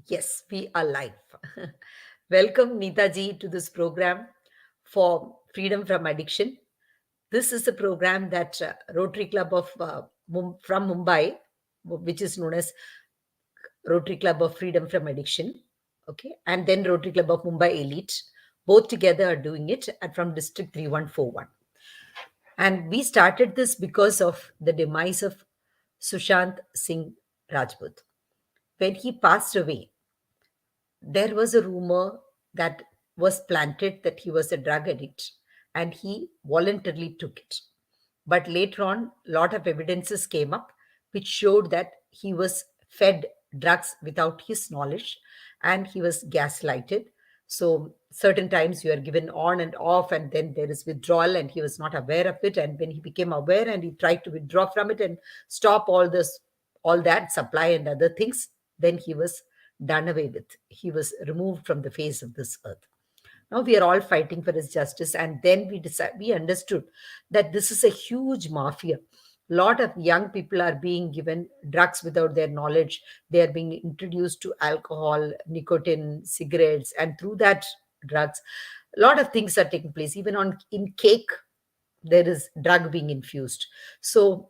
Yes, we are live. Welcome, Neeta ji, to this program for Freedom from Addiction. This is a program that Rotary Club of from Mumbai, which is known as Rotary Club of Freedom from Addiction, okay, and then Rotary Club of Mumbai Elite, both together are doing it at from District 3141. And we started this because of the demise of Sushant Singh Rajput. When he passed away, there was a rumor that was planted that he was a drug addict and he voluntarily took it. But later on, a lot of evidences came up which showed that he was fed drugs without his knowledge and he was gaslighted. So, certain times you are given on and off, and then there is withdrawal, and he was not aware of it. And when he became aware and he tried to withdraw from it and stop all that supply and other things, then he was done away with. He was removed from the face of this earth. Now we are all fighting for his justice, and then we understood that this is a huge mafia. A lot of young people are being given drugs without their knowledge. They are being introduced to alcohol, nicotine, cigarettes, and through that drugs, a lot of things are taking place. Even on in cake, there is drug being infused. So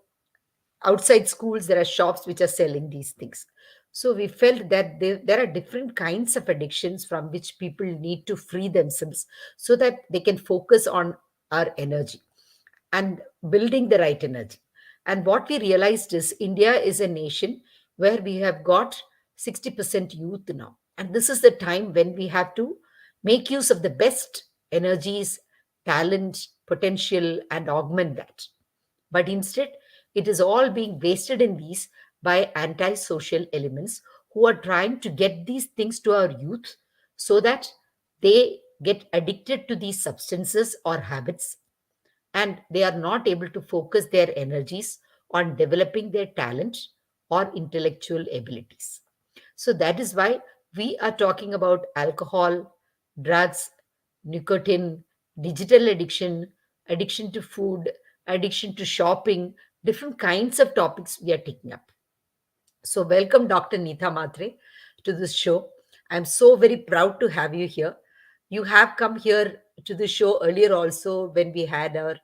outside schools there are shops which are selling these things. So we felt that there are different kinds of addictions from which people need to free themselves so that they can focus on our energy and building the right energy. And what we realized is India is a nation where we have got 60% youth now, and this is the time when we have to make use of the best energies, talent, potential, and augment that. But instead, it is all being wasted in these by anti-social elements who are trying to get these things to our youth so that they get addicted to these substances or habits, and they are not able to focus their energies on developing their talent or intellectual abilities. So that is why we are talking about alcohol, drugs, nicotine, digital addiction, addiction to food, addiction to shopping, different kinds of topics we are taking up. So, welcome, Dr. Neeta Mhatre, to this show. I'm so very proud to have you here. You have come here to the show earlier also when we had our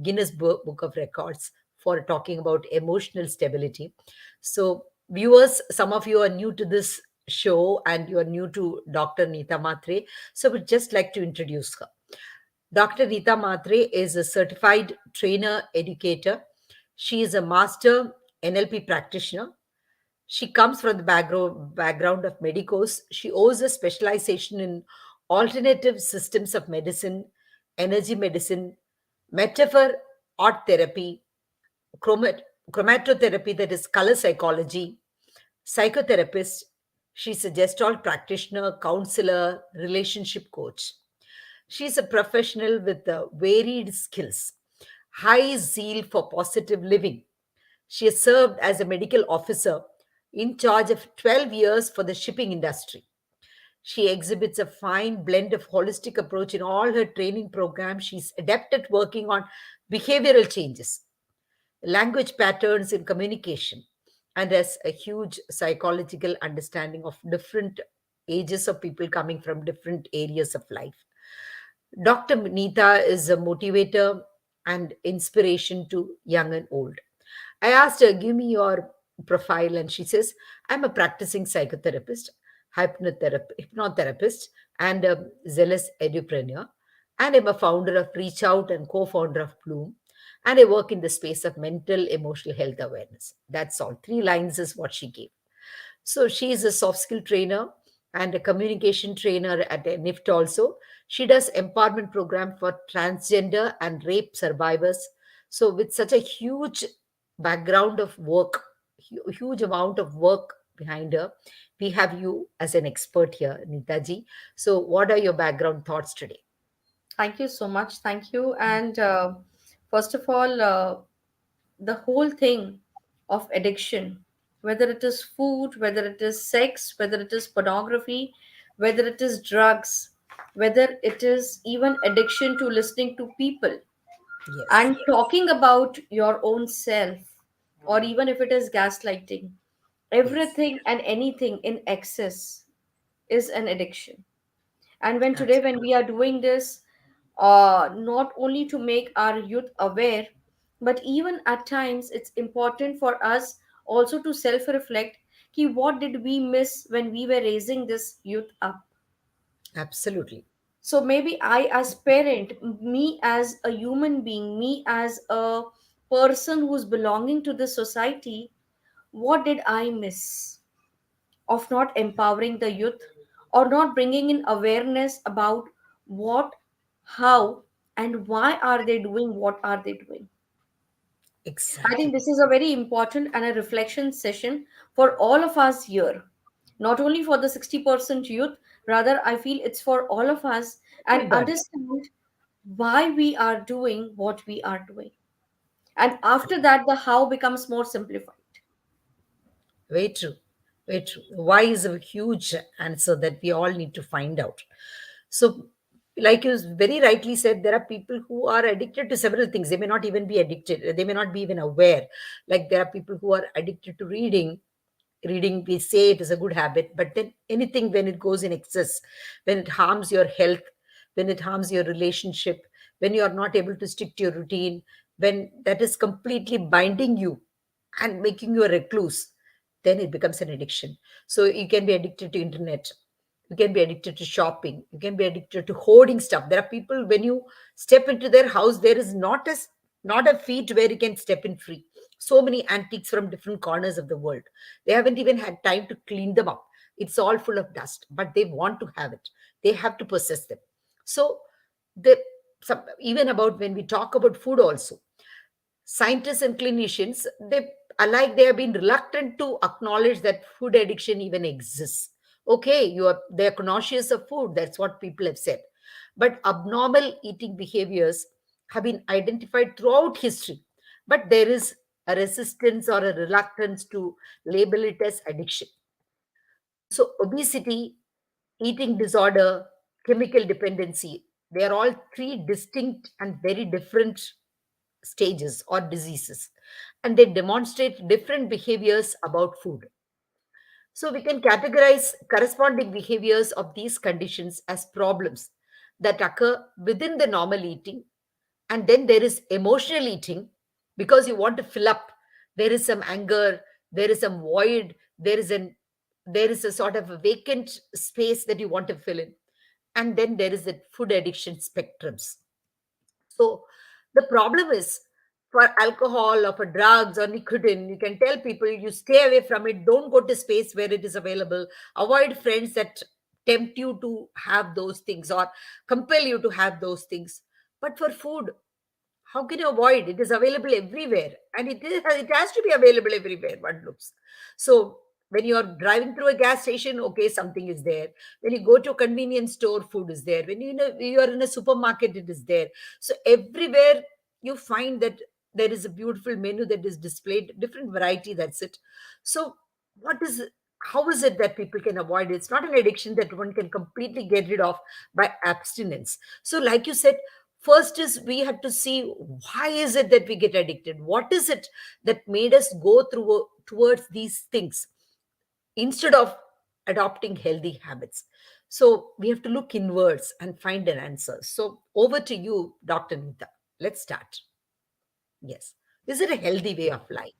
Guinness Book of Records for talking about emotional stability. So, viewers, some of you are new to this show and you are new to Dr. Neeta Mhatre. So, we'd just like to introduce her. Dr. Neeta Mhatre is a certified trainer educator. She is a master NLP practitioner. She comes from the background of medicos. She owes a specialization in alternative systems of medicine, energy medicine, metaphor art therapy, chromat- chromatotherapy, that is color psychology, psychotherapist. She's a gestalt practitioner, counselor, relationship coach. She's a professional with varied skills, high zeal for positive living. She has served as a medical officer in charge of 12 years for the shipping industry. She exhibits a fine blend of holistic approach in all her training programs. She's adept at working on behavioral changes, language patterns in communication, and has a huge psychological understanding of different ages of people coming from different areas of life. Dr. Neeta is a motivator and inspiration to young and old. I asked her, give me your profile, and she says, I'm a practicing psychotherapist, hypnotherapist, and a zealous edupreneur. And I'm a founder of Reach Out and co founder of Bloom. And I work in the space of mental, emotional health awareness. That's all. 3 lines is what she gave. So she is a soft skill trainer and a communication trainer at NIFT also. She does empowerment program for transgender and rape survivors. So with such a huge background of work, huge amount of work behind her, we have you as an expert here, Neetaji. So what are your background thoughts today? Thank you so much. Thank you. And first of all, the whole thing of addiction, whether it is food, whether it is sex, whether it is pornography, whether it is drugs, whether it is even addiction to listening to people Yes. and talking about your own self, or even if it is gaslighting, Yes. Everything and anything in excess is an addiction. And when today, Absolutely. when we are doing this, not only to make our youth aware, but even at times it's important for us also to self reflect, ki what did we miss when we were raising this youth up. Absolutely. So maybe I as parent, me as a human being, me as a person who's belonging to this society, what did I miss of not empowering the youth or not bringing in awareness about what, how, and why are they doing what are they doing. I think Exactly. this is a very important and a reflection session for all of us here, not only for the 60% youth, rather I feel it's for all of us, and Everybody. understand why we are doing what we are doing. And after that, the how becomes more simplified. Very true. Very true. Why is a huge answer that we all need to find out. So, like you very rightly said, there are people who are addicted to several things. They may not even be addicted, they may not be even aware. Like there are people who are addicted to reading. Reading, we say it is a good habit, but then anything when it goes in excess, when it harms your health, when it harms your relationship, when you are not able to stick to your routine, when that is completely binding you and making you a recluse, then it becomes an addiction. So you can be addicted to internet, you can be addicted to shopping, you can be addicted to hoarding stuff. There are people, when you step into their house, there is not a feet where you can step in free. So many antiques from different corners of the world, they haven't even had time to clean them up. It's all full of dust, but they want to have it, they have to possess them. So the even about when we talk about food also, scientists and clinicians, they alike, they have been reluctant to acknowledge that food addiction even exists. Okay, they're conscious of food, that's what people have said, but abnormal eating behaviors have been identified throughout history, but there is a resistance or a reluctance to label it as addiction. So obesity, eating disorder, chemical dependency, they are all three distinct and very different stages or diseases, and they demonstrate different behaviors about food. So we can categorize corresponding behaviors of these conditions as problems that occur within the normal eating. And then there is emotional eating, because you want to fill up, there is some anger, there is some void, there is a sort of a vacant space that you want to fill in. And then there is the food addiction spectrums. So the problem is, for alcohol or for drugs or nicotine, you can tell people you stay away from it. Don't go to space where it is available. Avoid friends that tempt you to have those things or compel you to have those things. But for food, how can you avoid? It is available everywhere, and it has to be available everywhere, one looks. So when you're driving through a gas station, okay, something is there. When you go to a convenience store, food is there. When you are in a supermarket, it is there. So everywhere you find that there is a beautiful menu that is displayed, different variety, that's it. So what is how is it that people can avoid it? It's not an addiction that one can completely get rid of by abstinence. So like you said, first is we have to see, why is it that we get addicted? What is it that made us go through towards these things instead of adopting healthy habits? So we have to look inwards and find an answer. So over to you, Dr. Neeta. Let's start. Yes. Is it a healthy way of life?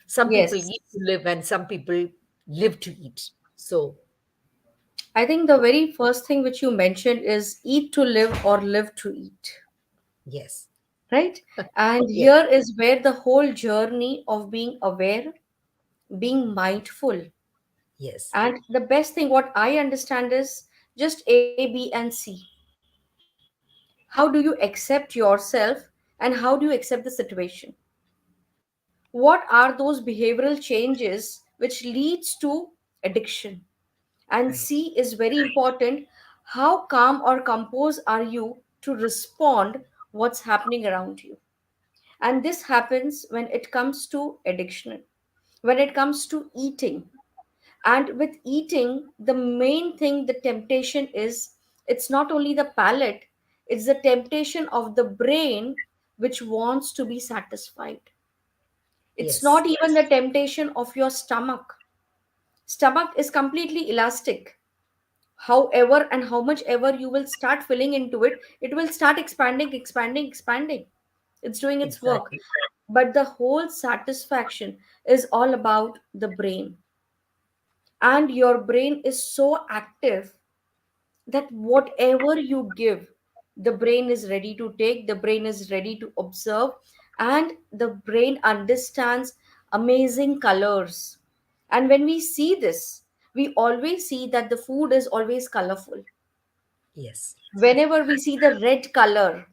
Some people Yes, eat to live and some people live to eat. So, I think the very first thing which you mentioned is eat to live or live to eat, yes. right? And Yes. here is where the whole journey of being aware, being mindful, Yes. and the best thing what I understand is just A, B, and C. How do you accept yourself and how do you accept the situation? What are those behavioral changes which leads to addiction? And Right. C is very important. How calm or composed are you to respond what's happening around you? And this happens when it comes to addiction, when it comes to eating. And with eating, the main thing, the temptation is, it's not only the palate, it's the temptation of the brain which wants to be satisfied. It's Yes. not even the temptation of your stomach. Stomach is completely elastic. However and how much ever you will start filling into it, it will start expanding, expanding, expanding. It's doing its work. Exactly. But the whole satisfaction is all about the brain. And your brain is so active that whatever you give, the brain is ready to take, the brain is ready to observe, and the brain understands amazing colors. And when we see this, we always see that the food is always colorful. Yes. Whenever we see the red color,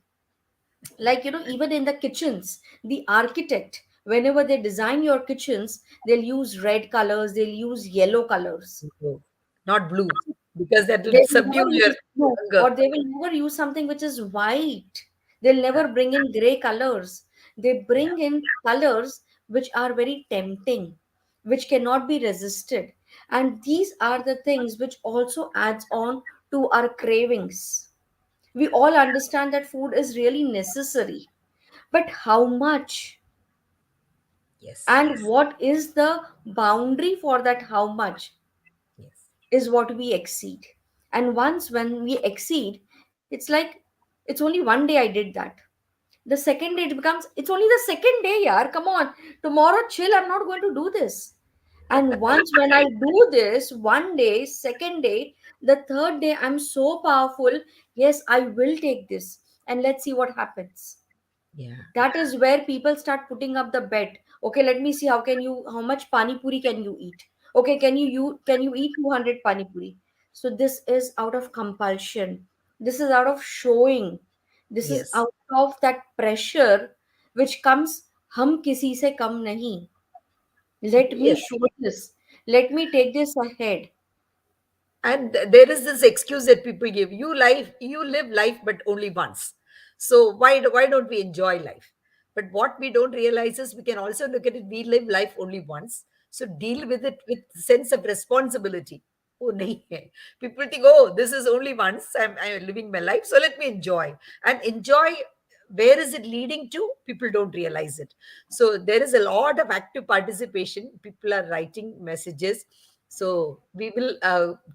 like, even in the kitchens, the architect, whenever they design your kitchens, they'll use red colors, they'll use yellow colors. No, not blue, because that will They will subdue never your use blue, hunger. or they will never use something which is white. They'll Yeah. never bring in gray colors. They Yeah. bring in colors which are very tempting, which cannot be resisted. And these are the things which also adds on to our cravings. We all understand that food is really necessary, but how much? Yes. And what is the boundary for that how much Yes. is what we exceed. And once when we exceed, it's like, it's only one day I did that. The second day it becomes, it's only the second day, yaar, come on. Tomorrow, chill, I'm not going to do this. And once when I do this, one day, second day, the third day, I'm so powerful. Yes, I will take this. And let's see what happens. Yeah. That is where people start putting up the bet. Okay, let me see, how much pani puri can you eat? Okay, can you eat 200 pani puri? So this is out of compulsion, this is out of showing, this is Yes. out of that pressure which comes, hum kisi se kam nahi, let me Yes. show this, let me take this ahead. And there is this excuse that people give: you live life but only once, so why don't we enjoy life? But what we don't realize is we can also look at it: we live life only once, so deal with it with sense of responsibility. Oh nahi hai. People think, oh, this is only once, I'm living my life, so let me enjoy. And enjoy, where is it leading to? People don't realize it. So there is a lot of active participation, people are writing messages, so we will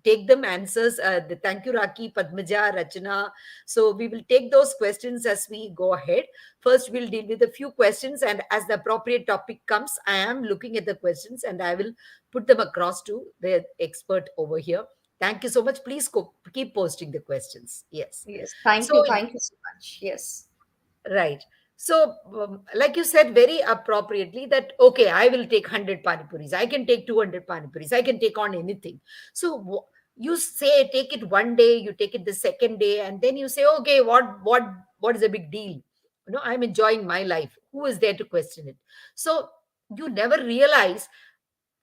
take them answers. Thank you, Raki, Padmaja, Rachana. So we will take those questions as we go ahead. First, we'll deal with a few questions, and as the appropriate topic comes, I am looking at the questions and I will put them across to the expert over here. Thank you so much. Please keep posting the questions. Yes. Yes, So thank you so much. Yes. right. So, like you said very appropriately, that okay, I will take 100 panipuris, I can take 200 panipuris, I can take on anything. So, you say take it one day, you take it the second day, and then you say, okay, what is the big deal? I'm enjoying my life. Who is there to question it? So, you never realize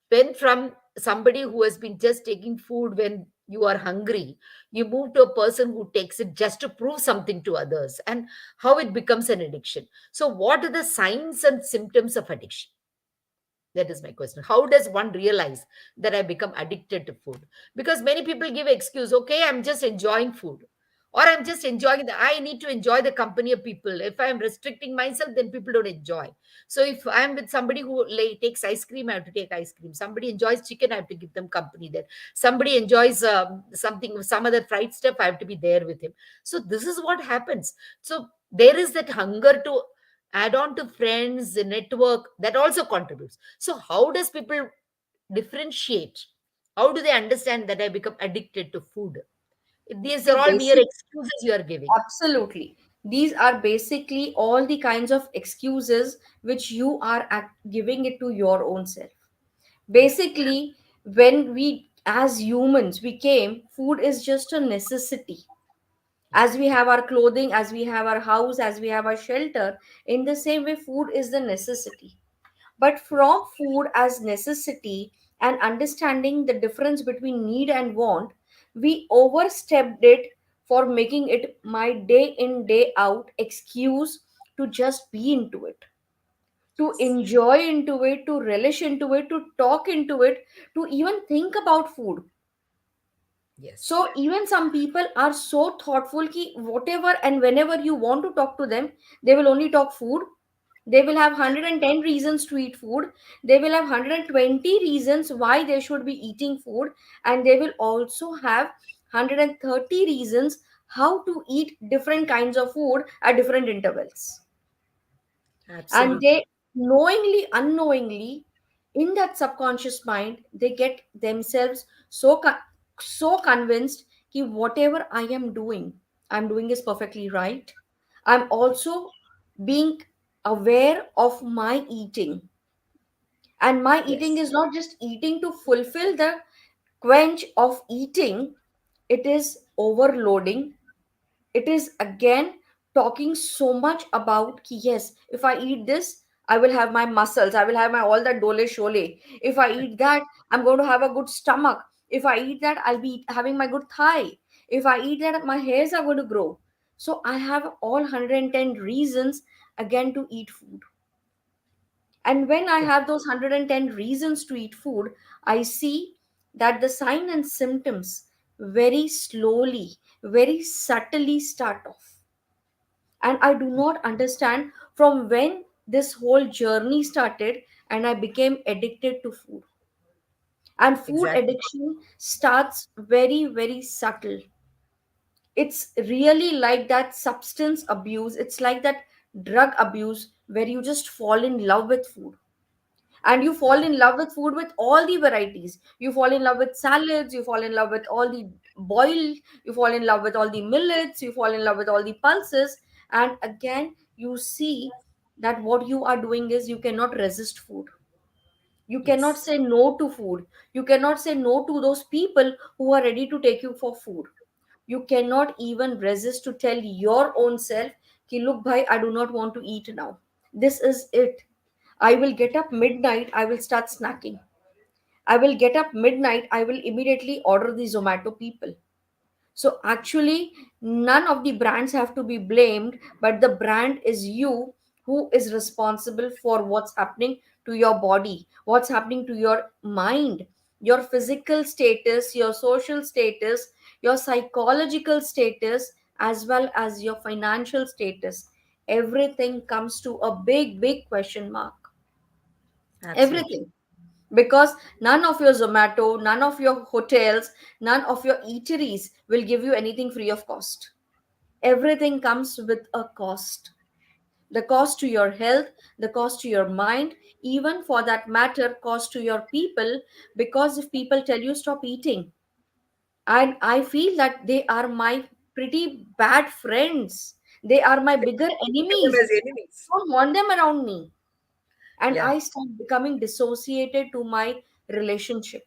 when from somebody who has been just taking food when you are hungry, you move to a person who takes it just to prove something to others, and how it becomes an addiction. So what are the signs and symptoms of addiction? That is my question. How does one realize that I become addicted to food? Because many people give excuse, okay, I'm just enjoying food. Or I'm just enjoying I need to enjoy the company of people. If I'm restricting myself, then people don't enjoy. So if I'm with somebody who takes ice cream, I have to take ice cream. Somebody enjoys chicken, I have to give them company there. Somebody enjoys something, some other fried stuff, I have to be there with him. So this is what happens. So there is that hunger to add on to friends, the network, that also contributes. So how does people differentiate? How do they understand that I become addicted to food? These are See, all mere basic, excuses you are giving. absolutely. These are basically all the kinds of excuses which you are giving it to your own self. Basically, when we, as humans, we came, food is just a necessity. Yeah. As we have our clothing, as we have our house, as we have our shelter, in the same way, food is the necessity. But from food as necessity and understanding the difference between need and want, we overstepped it for making it my day in, day out excuse to just be into it, to Yes. enjoy into it, to relish into it, to talk into it, to even think about food. Yes. So even some people are so thoughtful ki whatever and whenever you want to talk to them, they will only talk food. They will have 110 reasons to eat food. They will have 120 reasons why they should be eating food. And they will also have 130 reasons how to eat different kinds of food at different intervals. And Absolutely. they knowingly, unknowingly, in that subconscious mind, they get themselves so convinced that whatever I'm doing is perfectly right. I'm also being aware of my eating, and my eating Yes. is not just eating to fulfill the quench of eating. It is overloading. It is again talking so much about ki, yes, if I eat this, I will have my muscles, I will have my all that dole shole. If I eat that, I'm going to have a good stomach. If I eat that, I'll be having my good thigh. If I eat that, my hairs are going to grow. So I have all 110 reasons again to eat food. And when I have those 110 reasons to eat food, I see that the sign and symptoms very slowly, very subtly start off. And I do not understand from when this whole journey started, and I became addicted to food. And food Exactly. addiction starts very, very subtle. It's really like that substance abuse, it's like that drug abuse where you just fall in love with food. And you fall in love with food with all the varieties. You fall in love with salads, you fall in love with all the boiled, you fall in love with all the millets, you fall in love with all the pulses. And again, you see that what you are doing is you cannot resist food. You cannot Yes. say no to food. You cannot say no to those people who are ready to take you for food. You cannot even resist to tell your own self ki, look bhai, I do not want to eat now. This is it. I will get up midnight, I will start snacking. I will get up midnight, I will immediately order the Zomato people. So actually, none of the brands have to be blamed, but the brand is you who is responsible for what's happening to your body, what's happening to your mind, your physical status, your social status, your psychological status, as well as your financial status. Everything comes to a big, big question mark. Absolutely. Everything. Because none of your Zomato, none of your hotels, none of your eateries will give you anything free of cost. Everything comes with a cost. The cost to your health, the cost to your mind, even for that matter, cost to your people. Because if people tell you stop eating, and I feel that they are my pretty bad friends, they are my bigger Look at them enemies. as I enemies. don't want them around me. And Yeah. I start becoming dissociated to my relationship,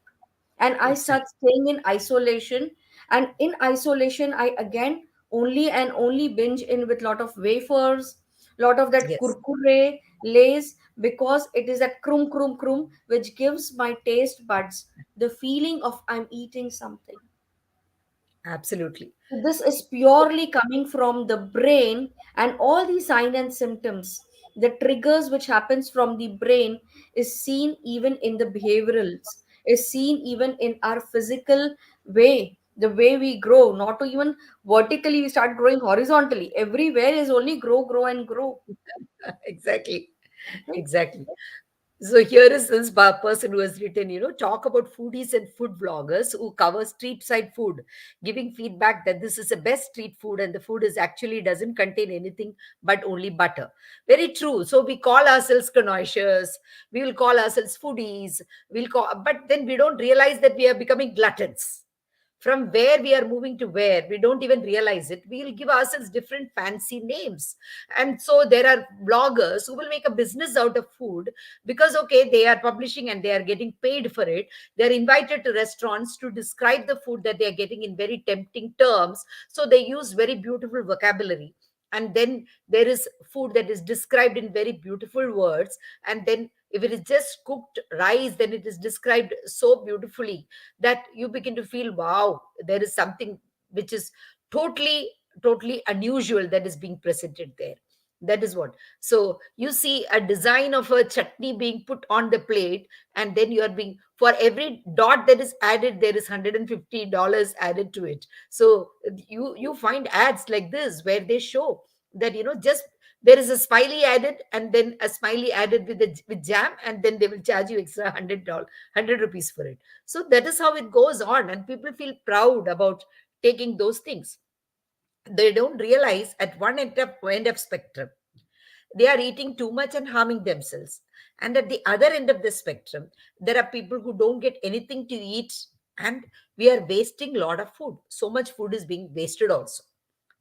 and I start Exactly. staying in isolation. And in isolation, I again only and only binge in with lot of wafers, lot of that Yes. kurkure lays, because it is that krum krum krum which gives my taste buds the feeling of I'm eating something. Absolutely. This is purely coming from the brain, and all these signs and symptoms, the triggers which happens from the brain, is seen even in the behaviorals, is seen even in our physical way, the way we grow, not to even vertically, we start growing horizontally. Everywhere is only grow, grow, and grow. Exactly. Okay? Exactly. So here is this person who has written, talk about foodies and food vloggers who cover street side food, giving feedback that this is the best street food and the food is actually doesn't contain anything but only butter. Very true. So we call ourselves connoisseurs, we will call ourselves foodies, but then we don't realize that we are becoming gluttons. From where we are moving to where we don't even realize it, we'll give ourselves different fancy names. And so there are bloggers who will make a business out of food because okay, they are publishing and they are getting paid for it. They are invited to restaurants to describe the food that they are getting in very tempting terms, so they use very beautiful vocabulary. And then there is food that is described in very beautiful words, and then if it is just cooked rice, then it is described so beautifully that you begin to feel wow, there is something which is totally unusual that is being presented there. That is what. So you see a design of a chutney being put on the plate, and then you are being, for every dot that is added, there is $150 added to it. So you find ads like this where they show that just There is a smiley added, and then a smiley added with jam, and then they will charge you extra $100 for it. So that is how it goes on, and people feel proud about taking those things. They don't realize at one end of spectrum they are eating too much and harming themselves, and at the other end of the spectrum there are people who don't get anything to eat, and we are wasting a lot of food. So much food is being wasted also,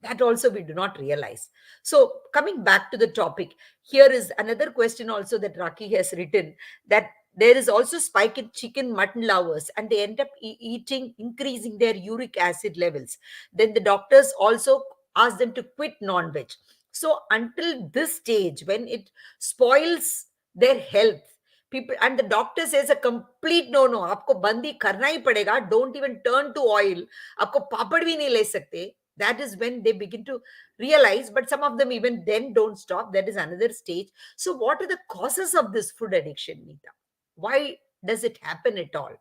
that also we do not realize. So coming back to the topic, here is another question also that Raki has written, that there is also spike in chicken mutton lovers, and they end up eating, increasing their uric acid levels. Then the doctors also ask them to quit non-veg. So until this stage when it spoils their health, people, and the doctor says a complete no, no, आपको बंदी करना ही पड़ेगा, don't even turn to oil, आपको पापड़ भी नहीं ले सकते. That is when they begin to realize, but some of them even then don't stop. That is another stage. So what are the causes of this food addiction, Neeta? Why does it happen at all?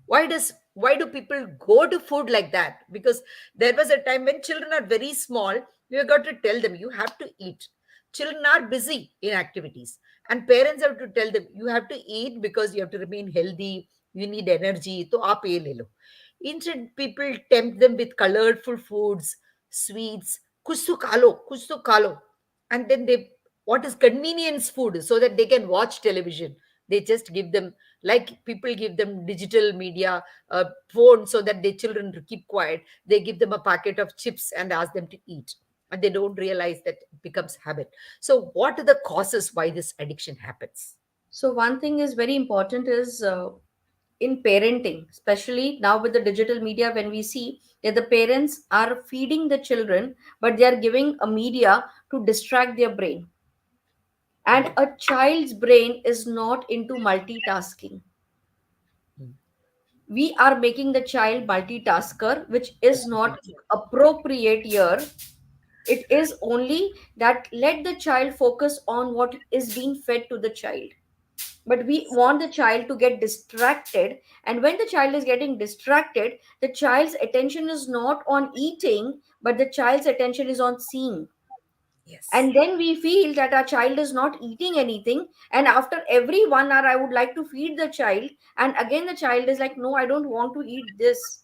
Why do people go to food like that? Because there was a time when children are very small, you got to tell them you have to eat. Children are busy in activities, and parents have to tell them you have to eat because you have to remain healthy, you need energy, to aap ye le lo. Instead people tempt them with colorful foods, sweets, kuch to kha lo, kuch to kha lo. And then they, what is convenience food, so that they can watch television. They just give them, like people give them digital media, phone, so that their children to keep quiet. They give them a packet of chips and ask them to eat, and they don't realize that it becomes habit. So what are the causes why this addiction happens? So one thing is very important is in parenting, especially now with the digital media, when we see that the parents are feeding the children, but they are giving a media to distract their brain. And Mm, a child's brain is not into multitasking. mm. We are making the child multitasker, which is not Absolutely. appropriate here. It is only that let the child focus on what is being fed to the child, but we want the child to get distracted. And when the child is getting distracted, the child's attention is not on eating, but the child's attention is on seeing. Yes. And then we feel that our child is not eating anything, and after every 1 hour I would like to feed the child, and again the child is like, no, I don't want to eat this.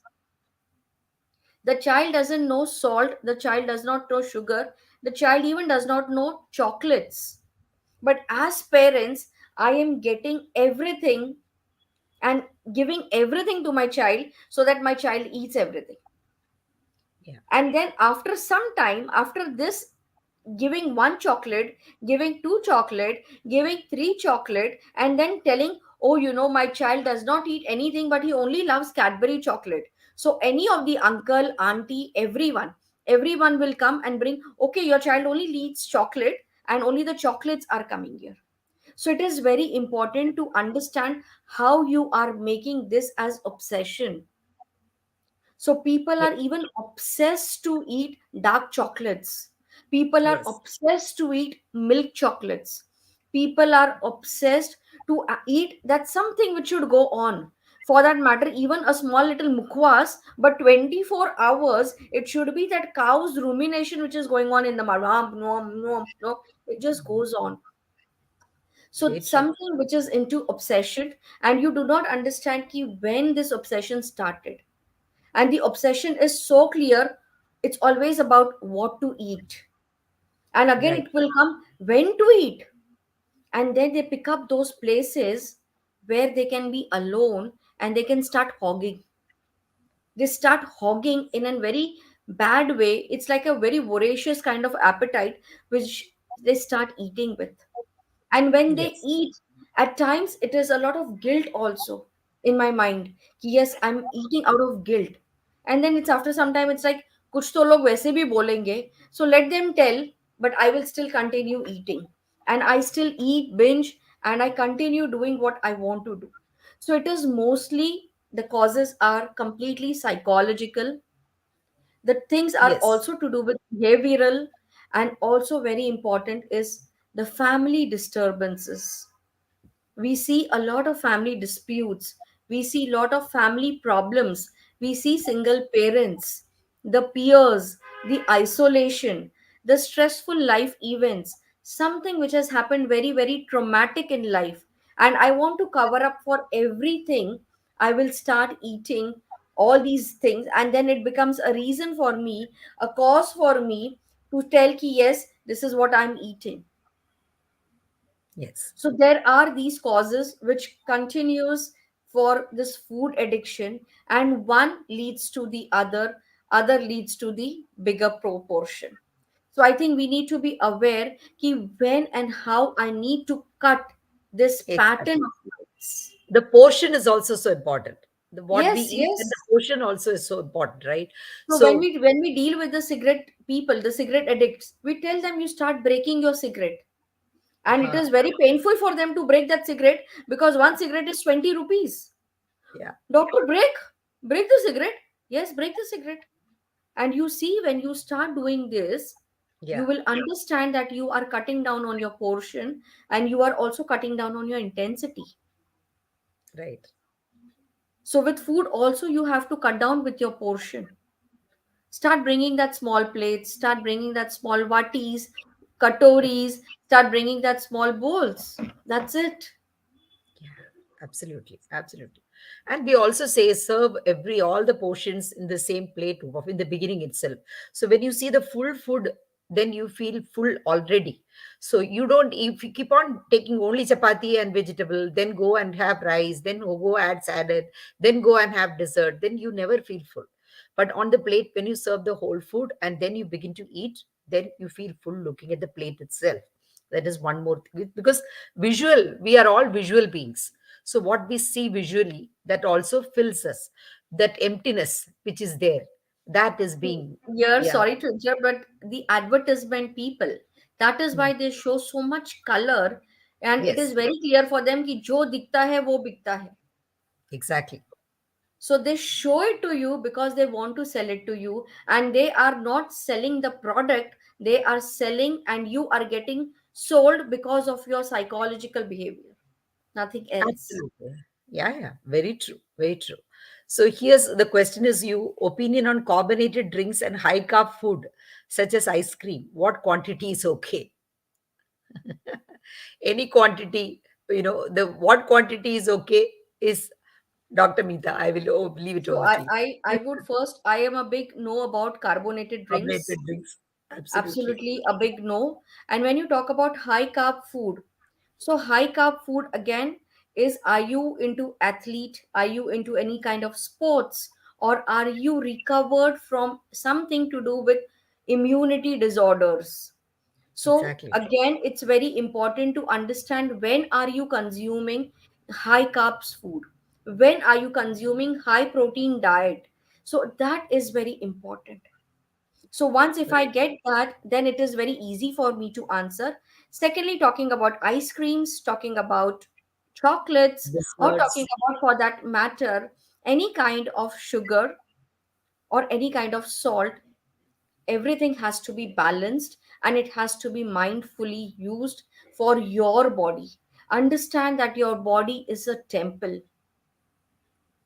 The child doesn't know salt, the child does not know sugar, the child even does not know chocolates. But as parents, I am getting everything and giving everything to my child so that my child eats everything. Yeah. And then after some time, after this, giving one chocolate, giving two chocolate, giving three chocolate, and then telling, oh, my child does not eat anything, but he only loves Cadbury chocolate. So any of the uncle, auntie, everyone will come and bring, okay, your child only eats chocolate, and only the chocolates are coming here. So it is very important to understand how you are making this as obsession. So people Ye- are even obsessed to eat dark chocolates. People are yes. obsessed to eat milk chocolates. People are obsessed to eat that's something which should go on. For that matter, even a small little mukwas, but 24 hours, it should be that cow's rumination which is going on in the mouth. Nom, nom, nom, no, it just Mhm. goes on. So Very true. something which is into obsession, and you do not understand ki when this obsession started. And the obsession is so clear, it's always about what to eat. And again, Right. it will come when to eat. And then they pick up those places where they can be alone and they can start hogging. They start hogging in a very bad way. It's like a very voracious kind of appetite which they start eating with. And when they Yes. eat, at times it is a lot of guilt also in my mind. Ki, yes, I'm eating out of guilt. And then it's after some time, it's like, kuch to log वैसे भी बोलेंगे, so let them tell, but I will still continue eating. And I still eat, binge, and I continue doing what I want to do. So it is mostly, the causes are completely psychological. The things are Yes. also to do with behavioral, and also very important is the family disturbances. We see a lot of family disputes, we see a lot of family problems, we see single parents, the peers, the isolation, the stressful life events. something which has happened very, very traumatic in life, and I want to cover up for everything, I will start eating all these things, and then it becomes a reason for me, a cause for me to tell ki yes, this is what I'm eating. Yes. So there are these causes which continues for this food addiction, and one leads to the other leads to the bigger proportion. So I think we need to be aware ki when and how I need to cut this pattern Exactly. of lives. The portion is also so important. The what we Yes, eat and the yes. portion also is so important, right? So when So, we deal with the cigarette people, the cigarette addicts, we tell them you start breaking your cigarette. And it uh, is very painful for them to break that cigarette because one cigarette is 20 rupees. yeah, Doctor, break the cigarette. Yes, break the cigarette. And you see, when you start doing this, you yeah, will understand that you are cutting down on your portion, and you are also cutting down on your intensity. right. So with food also you have to cut down with your portion. Start bringing that small plates, start bringing that small vatis, katoris, start bringing that small bowls. That's it. Yeah, absolutely, absolutely. And we also say serve every all the portions in the same plate in the beginning itself. So when you see the full food, then you feel full already. So you don't, if you keep on taking only chapati and vegetable, then go and have rice, then go add salad, then go and have dessert, then you never feel full. But on the plate, when you serve the whole food and then you begin to eat, then you feel full looking at the plate itself. That is one more thing, because visual, we are all visual beings. So what we see visually, that also fills us. That emptiness which is there, that is being, Here, yeah. sorry to interrupt, but the advertisement people, that is Hmm. why they show so much color, and it is Yes, very clear for them कि जो दिखता है वो बिकता है. exactly. So they show it to you because they want to sell it to you, and they are not selling the product, they are selling, and you are getting sold because of your psychological behavior, nothing else. Absolutely. Yeah, yeah, very true, very true. So here's the question: is you opinion on carbonated drinks and high carb food such as ice cream? What quantity is okay? Any quantity, the what quantity is okay is Dr. Meeta. I will leave it So over to you. I would first, I am a big no about carbonated drinks. Carbonated drinks. Absolutely. Absolutely a big no. And when you talk about high carb food, so high carb food again is, are you into athlete? Are you into any kind of sports? Or are you recovered from something to do with immunity disorders? So Exactly. again, it's very important to understand when are you consuming high carbs food? When are you consuming high protein diet? So that is very important. So once if I Right. get that, then it is very easy for me to answer. Secondly, talking about ice creams, talking about chocolates, or talking Desserts. about, for that matter, any kind of sugar or any kind of salt, everything has to be balanced, and it has to be mindfully used for your body. Understand that your body is a temple.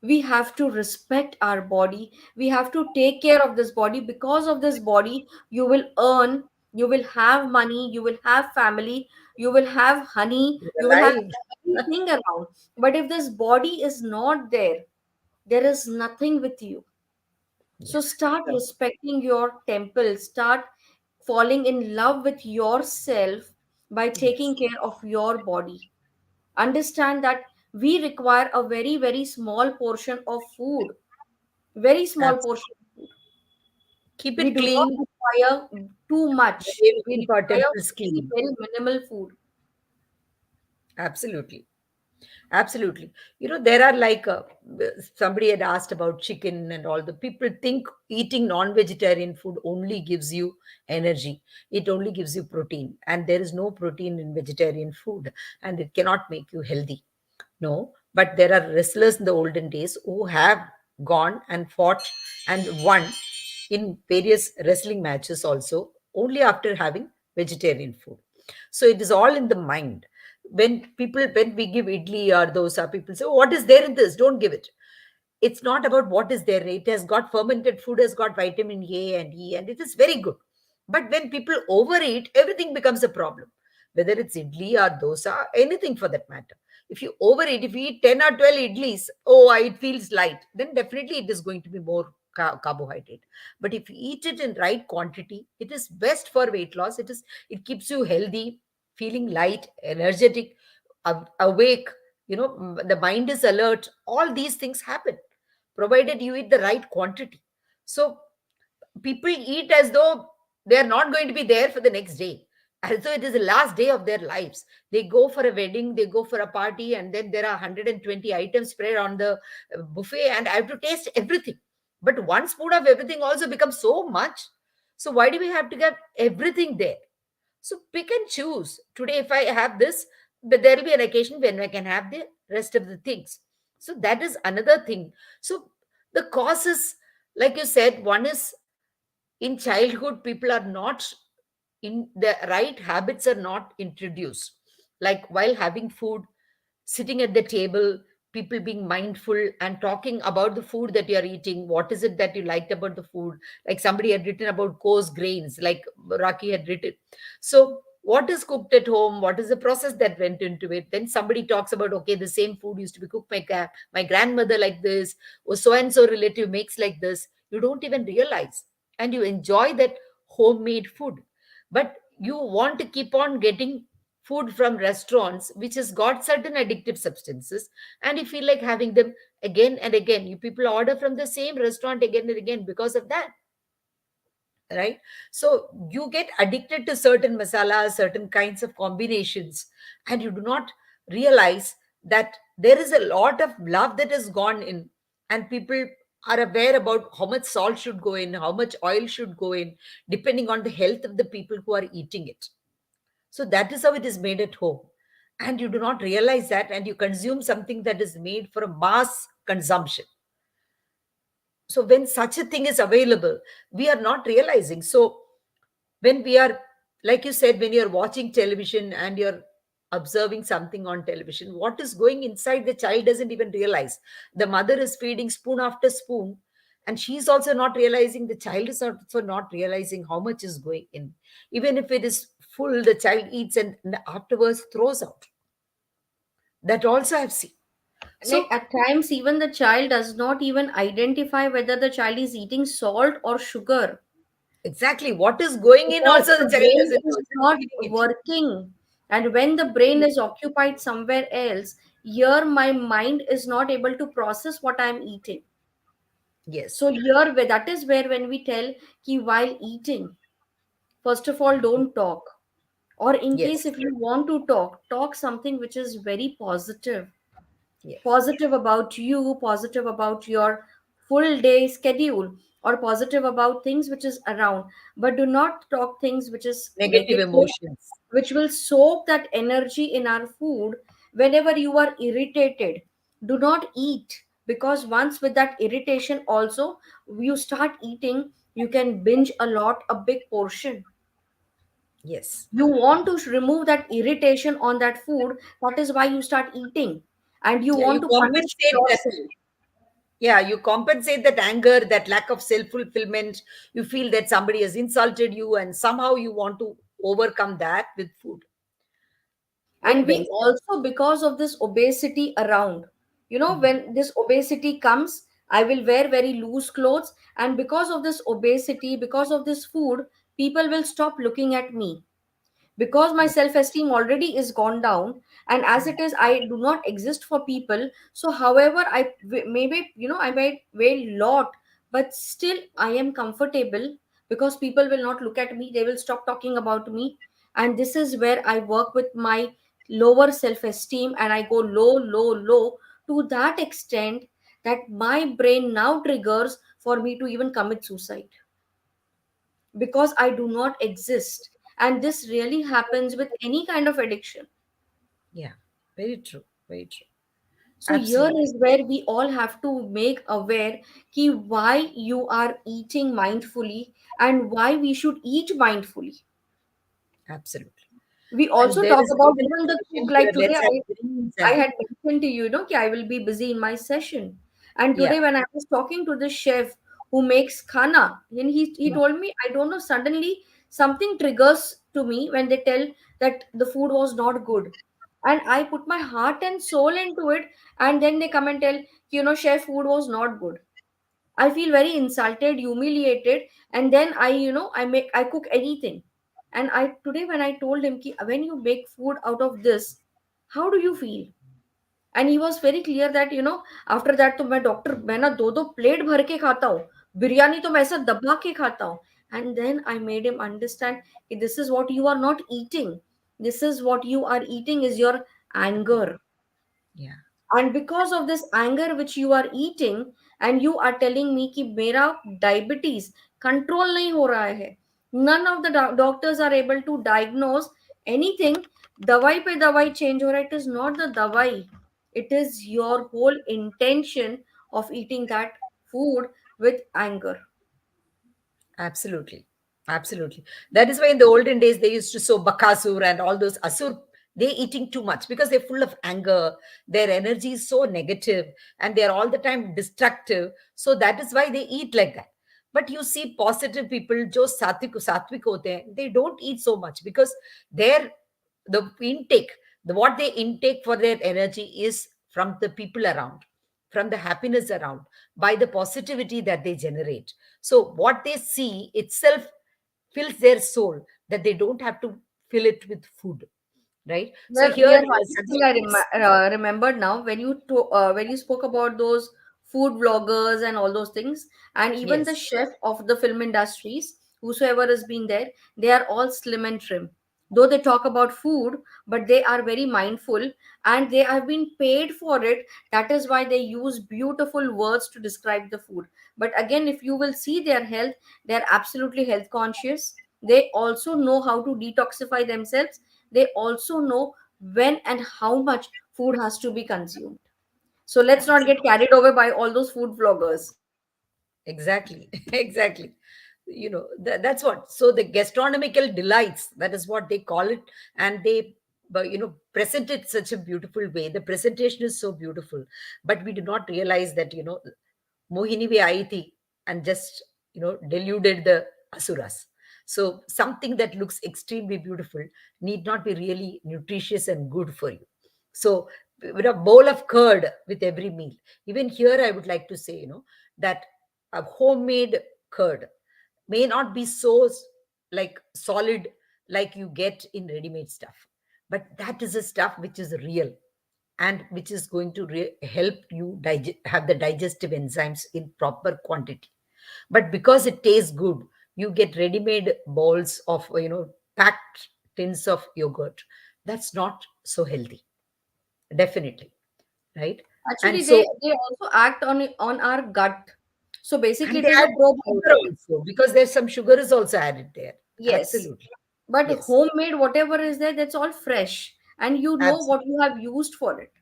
We have to respect our body, we have to take care of this body. Because of this body you will earn, you will have money, you will have family, you will have honey, You're you will have alive. everything around. But if this body is not there, there is nothing with you. Yeah. So start respecting your temple, start falling in love with yourself by Yes. taking care of your body. Understand that we require a very, very small portion of food, very small Absolutely. portion of food. Keep We it do not clean. require too The much, way we we keep our require temples very, clean. very minimal food. Absolutely. Absolutely. There are like somebody had asked about chicken and all. The people think eating non-vegetarian food only gives you energy. It only gives you protein, and there is no protein in vegetarian food, and it cannot make you healthy. No, but there are wrestlers in the olden days who have gone and fought and won in various wrestling matches also only after having vegetarian food. So it is all in the mind. When we give idli or dosa, people say, "Oh, what is there in this? Don't give it." It's not about what is there. It has got fermented food, has got vitamin A and E, and it is very good. But when people overeat, everything becomes a problem. whether it's idli or dosa, anything for that matter. If you overeat, if you eat 10 or 12 idlis, oh, it feels light, then definitely it is going to be more carbohydrate. But if you eat it in right quantity, it is best for weight loss. It keeps you healthy, feeling light, energetic, awake. The mind is alert. All these things happen, provided you eat the right quantity. So people eat as though they are not going to be there for the next day, as though it is the last day of their lives. They go for a wedding, they go for a party, and then there are 120 items spread on the buffet, and I have to taste everything. But one spoon of everything also becomes so much. So why do we have to get everything there? So pick and choose. Today, if I have this, but there will be an occasion when I can have the rest of the things. So that is another thing. So the cause is, like you said, one is in childhood, people are not in the right habits are not introduced. Like while having food, sitting at the table, people being mindful and talking about the food that you're eating. What is it that you liked about the food? Like somebody had written about coarse grains, like Raki had written. So what is cooked at home? What is the process that went into it? Then somebody talks about, okay, the same food used to be cooked by my grandmother like this, or so and so relative makes like this. You don't even realize, and you enjoy that homemade food. But you want to keep on getting food from restaurants which has got certain addictive substances, and you feel like having them again and again. You people order from the same restaurant again and again because of that, right? So you get addicted to certain masalas, certain kinds of combinations, and you do not realize that there is a lot of love that has gone in, and people are aware about how much salt should go in, how much oil should go in, depending on the health of the people who are eating it. So that is how it is made at home. And you do not realize that, and you consume something that is made for a mass consumption. So when such a thing is available, we are not realizing. So when we are, like you said, when you're watching television and you're observing something on television, what is going inside the child doesn't even realize. The mother is feeding spoon after spoon, and she's also not realizing, the child is also not realizing how much is going in. Even if it is full, the child eats and afterwards throws out. That also I've seen. Like So at times, even the child does not even identify whether the child is eating salt or sugar, exactly what is going in because also the the child brain doesn't know, is just not feeding it. working. And when the brain is occupied somewhere else, here my mind is not able to process what I am eating. Yes. So here, that is where when we tell ki while eating, first of all, don't talk. Or in case Yes. if you want to talk, talk something which is very positive. Yes. Positive about you, positive about your full day schedule, or positive about things which is around. But do not talk things which is Negative negative, emotions. which will soak that energy in our food. Whenever you are irritated, do not eat, because once with that irritation also you start eating, you can binge a lot, a big portion. Yes. You want to remove that irritation on that food, that is why you start eating, and you Yeah, want you to punish compensate that. yourself. Yeah, you compensate that anger, that lack of self fulfillment. You feel that somebody has insulted you, and somehow you want to overcome that with food. Very And well we said. also, because of this obesity around, Mhm. when this obesity comes, I will wear very loose clothes, and because of this obesity, because of this food, people will stop looking at me, because my Yeah. self esteem already is gone down. And as Mhm. it is, I do not exist for people. So however maybe, I might weigh lot, but still I am comfortable, because people will not look at me, they will stop talking about me. And this is where I work with my lower self esteem, and I go low, low, low, to that extent that my brain now triggers for me to even commit suicide, because I do not exist. And this really happens with any kind of addiction. Yeah. Very true. Very true. So here Absolutely. is where we all have to make aware ki why you are eating mindfully, and why we should eat mindfully. Absolutely. We And also there talk is about even even the a cook. discussion Like here. today, Let's have greens I and had mentioned to you, ki I will be busy in my session. And yeah. today, when I was talking to the chef who makes khana, and he told me, I don't know, suddenly something triggers to me when they tell that the food was not good, and I put my heart and soul into it, and then they come and tell, chef, food was not good. I feel very insulted, humiliated, and then I cook anything. And I today when I told him ki, when you make food out of this, how do you feel? And he was very clear that after that तो मैं doctor मैं ना दो दो plate भर के खाता हूँ, बिरयानी तो मैं ऐसा दबा के खाता हूँ. And then I made him understand कि this is what you are not eating, this is what you are eating is your anger. Yeah, And because of this anger which you are eating, and you are telling me कि मेरा diabetes control नहीं हो रहा है, none of the doctors are able to diagnose anything. दवाई पे दवाई change हो रहा है. It is not the दवाई, it is your whole intention of eating that food with anger. absolutely. Absolutely. That is why in the olden days they used to sow bakasur and all those asur. They eating too much because they're full of anger. Their energy is so negative and they're all the time destructive. So that is why they eat like that. But you see positive people, jo satvik hote hain, they don't eat so much because their the intake, what they intake for their energy is from the people around, from the happiness around, by the positivity that they generate. So what they see itself fills their soul, that they don't have to fill it with food, right? So Well, here yes, one thing I suggestions. remembered now when when you spoke about those food vloggers and all those things, and even the Yes, chef of the film industries, whosoever has been there, they are all slim and trim. Though they talk about food, but they are very mindful, and they have been paid for it. That is why they use beautiful words to describe the food. But again, if you will see their health, they are absolutely health conscious. They also know how to detoxify themselves. They also know when and how much food has to be consumed. So let's not get absolutely. carried over by all those food vloggers. Exactly, exactly. That's what. So the gastronomical delights, that is what they call it, and they, but present it such a beautiful way. The presentation is so beautiful, but we do not realize that Mohini be Aiti and just deluded the asuras. So something that looks extremely beautiful need not be really nutritious and good for you. So with a bowl of curd with every meal. Even here, I would like to say, that a homemade curd may not be so like solid like you get in ready-made stuff, but that is a stuff which is real and which is going to help you have the digestive enzymes in proper quantity. But because it tastes good, you get ready-made bowls of packed tins of yogurt. That's not so healthy, definitely, right? And Actually, so, they also act on our gut. So basically, and it they is a add sugar probiotic. also because there's some sugar is also added there. Yes, Absolutely. but Yes, homemade whatever is there, that's all fresh, and you know what absolutely. you have used for it.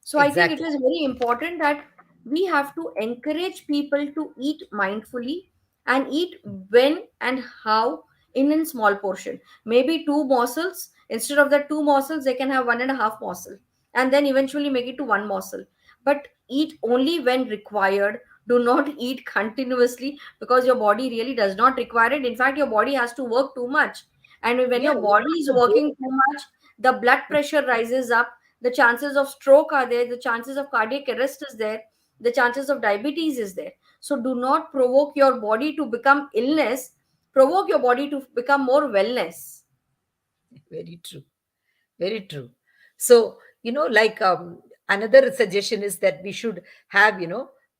So I think it Exactly. is very important that we have to encourage people to eat mindfully and eat when and how in small portion. Maybe two morsels. Instead of the two morsels, they can have one and a half morsel, and then eventually make it to one morsel. But eat only when required. Do not eat continuously because your body really does not require it. In fact, your body has to work too much. And when Yeah, your body is the working brain. too much, the blood pressure rises up, the chances of stroke are there, the chances of cardiac arrest is there, the chances of diabetes is there. So do not provoke your body to become illness, provoke your body to become more wellness. Very true. Very true. So, like another suggestion is that we should have,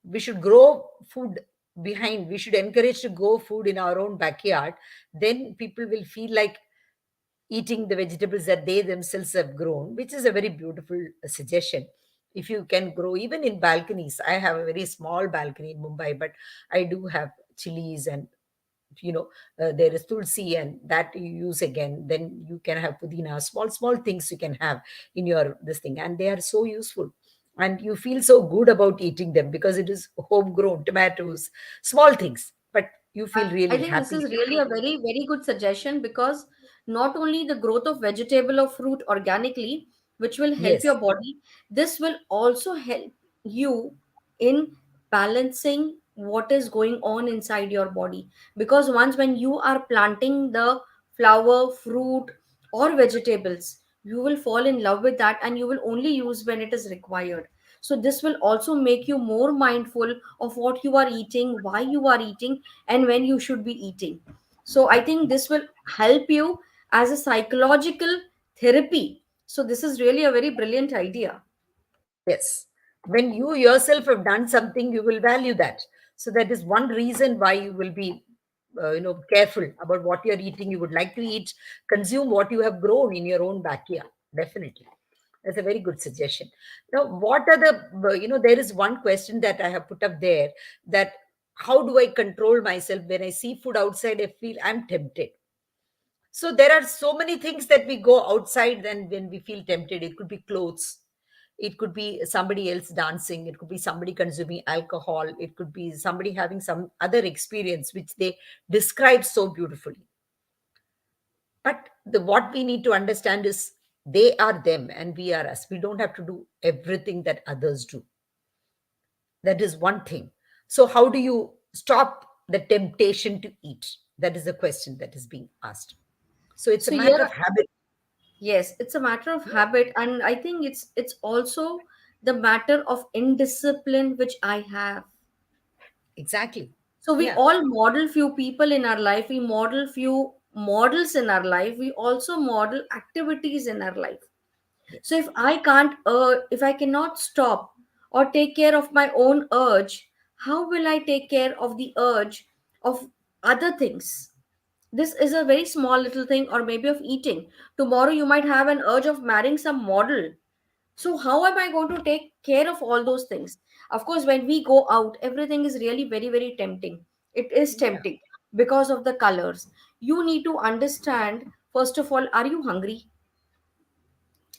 we should grow food behind. We should encourage to grow food in our own backyard. Then people will feel like eating the vegetables that they themselves have grown, which is a very beautiful suggestion. If you can grow even in balconies, I have a very small balcony in Mumbai, but I do have chilies and you know there is tulsi and that you use again. Then you can have pudina, small small things you can have in your this thing, and they are so useful, and you feel so good about eating them because it is homegrown tomatoes, small things, but you feel I really think this happy. is really a very, very good suggestion because not only the growth of vegetable or fruit organically, which will help your Yes, body, this will also help you in balancing what is going on inside your body. Because once when you are planting the flower, fruit, or vegetables, you will fall in love with that and you will only use when it is required. So this will also make you more mindful of what you are eating, why you are eating, and when you should be eating. So I think this will help you as a psychological therapy. So this is really a very brilliant idea. Yes. When you yourself have done something, you will value that. So that is one reason why you will be, careful about what you're eating. You would like to eat, consume what you have grown in your own backyard. Definitely. That's a very good suggestion. Now, what are there is one question that I have put up there, that how do I control myself when I see food outside? I feel I'm tempted. So there are so many things that we go outside then when we feel tempted. It could be clothes, it could be somebody else dancing, it could be somebody consuming alcohol, it could be somebody having some other experience which they describe so beautifully. But what we need to understand is they are them and we are us. We don't have to do everything that others do. That is one thing. So how do you stop the temptation to eat? That is the question that is being asked. So it's a So here, matter of habit. yes, it's a matter of habit, and I think it's also the matter of indiscipline which I have. Exactly. So we Yeah. all model few people in our life, we model few models in our life, we also model activities in our life. So Yes. if I cannot stop or take care of my own urge, how will I take care of the urge of other things? This is a very small little thing, or maybe of eating. Tomorrow you might have an urge of marrying some model. So how am I going to take care of all those things? Of course, when we go out, everything is really very, very tempting. It is Yeah. tempting because of the colors. You need to understand, first of all, are you hungry?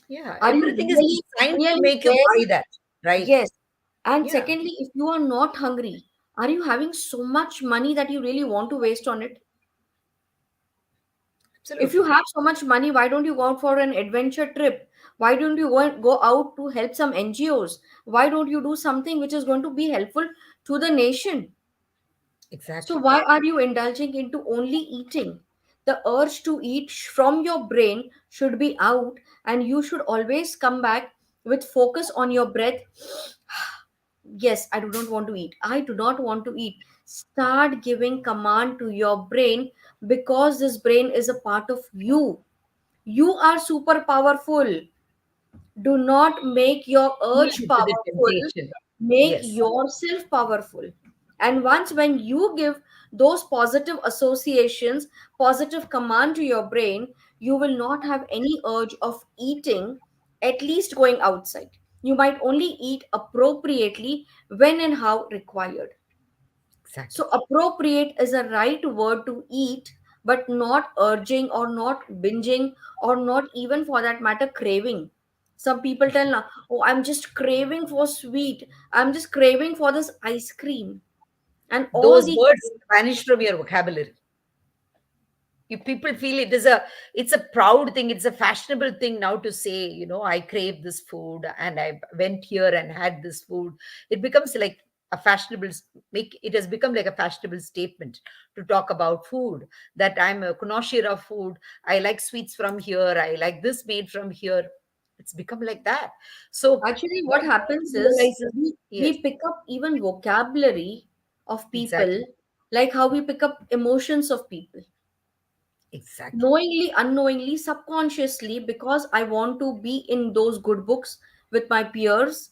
Yeah. Are you Everything is really, designed to really make you very, buy that, right? yes. And Yeah. secondly, if you are not hungry, are you having so much money that you really want to waste on it? If you Absolutely. have so much money, why don't you go out for an adventure trip? Why don't you go out to help some NGOs? Why don't you do something which is going to be helpful to the nation? So Exactly. why are you indulging into only eating? The urge to eat from your brain should be out, and you should always come back with focus on your breath. Yes, I do not want to eat. I do not want to eat. Start giving command to your brain, because this brain is a part of you. You are super powerful. Do not make your urge Yield to the powerful. temptation. Make Yes. yourself powerful. And once when you give those positive associations, positive command to your brain, you will not have any urge of eating, at least going outside. You might only eat appropriately when and how required. So, Exactly. appropriate is a right word to eat, but not urging or not binging or not even for that matter craving. Some people tell, now, oh, I'm just craving for sweet, I'm just craving for this ice cream, and all Those the words vanish from your vocabulary. If people feel it's a proud thing, it's a fashionable thing now to say, I crave this food and I went here and had this food. It becomes like a fashionable make it has become like a fashionable statement to talk about food, that I'm a connoisseur of food. I like sweets from here, I like this made from here. It's become like that. So actually what what happens we is realize is, yes, we pick up even vocabulary of people, exactly, like how we pick up emotions of people, exactly, knowingly, unknowingly, subconsciously, because I want to be in those good books with my peers.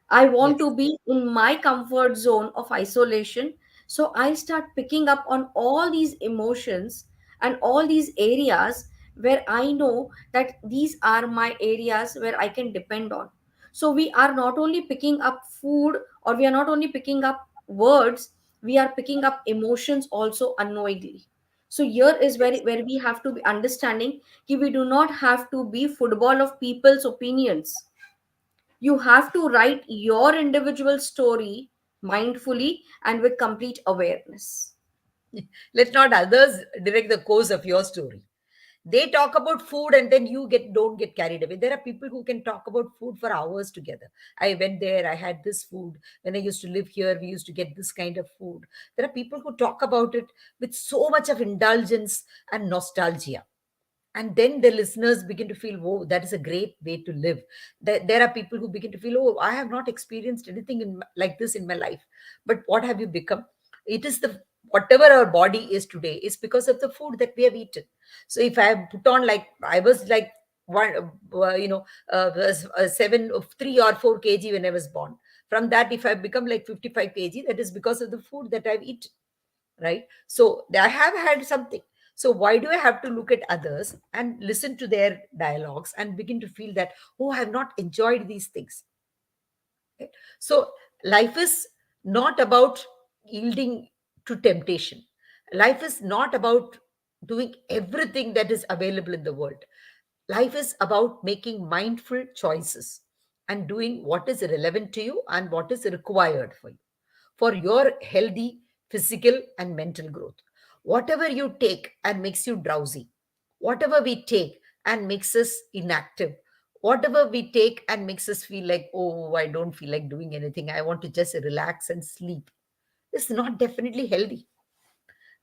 I want yes, to be in my comfort zone of isolation. So I start picking up on all these emotions and all these areas where I know that these are my areas where I can depend on. So we are not only picking up food, or we are not only picking up words, we are picking up emotions also unknowingly. So here is yes. where we have to be understanding that we do not have to be football of people's opinions. You have to write your individual story mindfully and with complete awareness. Let not others direct the course of your story. They talk about food and then you get don't get carried away. There are people who can talk about food for hours together. I went there, I had this food. When I used to live here, we used to get this kind of food. There are people who talk about it with so much of indulgence and nostalgia, and then the listeners begin to feel, whoa, that is a great way to live. There are people who begin to feel, oh, I have not experienced anything like this in my life. But what have you become? It is the whatever our body is today is because of the food that we have eaten. So if I have put on, like I was like one was, 3 or 4 kg when I was born. From that, if I've become like 55 kg, that is because of the food that I've eaten, right? So I have had something. So why do I have to look at others and listen to their dialogues and begin to feel that, oh, I have not enjoyed these things? Right? So life is not about yielding to temptation. Life is not about doing everything that is available in the world. Life is about making mindful choices and doing what is relevant to you and what is required for your healthy physical and mental growth. Whatever you take and makes you drowsy, whatever we take and makes us inactive, whatever we take and makes us feel like, oh, I don't feel like doing anything, I want to just relax and sleep, is not definitely healthy.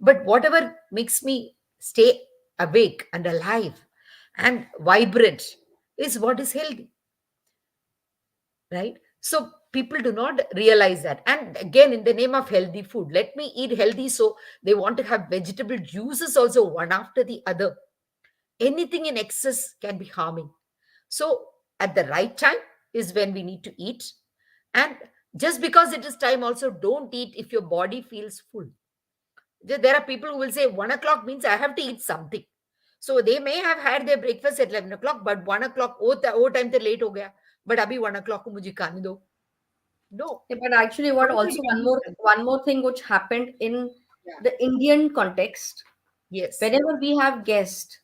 But whatever makes me stay awake and alive and vibrant is what is healthy, right? So people do not realize that. And again, in the name of healthy food, let me eat healthy. So they want to have vegetable juices also one after the other. Anything in excess can be harming. So at the right time is when we need to eat. And just because it is time, also don't eat if your body feels full. There are people who will say 1 o'clock means I have to eat something. So they may have had their breakfast at 11 o'clock, but 1 o'clock, oh time to late ho gaya. But abhi 1 o'clock ko mujhe खाने दो. No. Yeah, but actually, what Why should also we eat something? one more thing which happened in Yeah. the Indian context, Yes. whenever we have guests,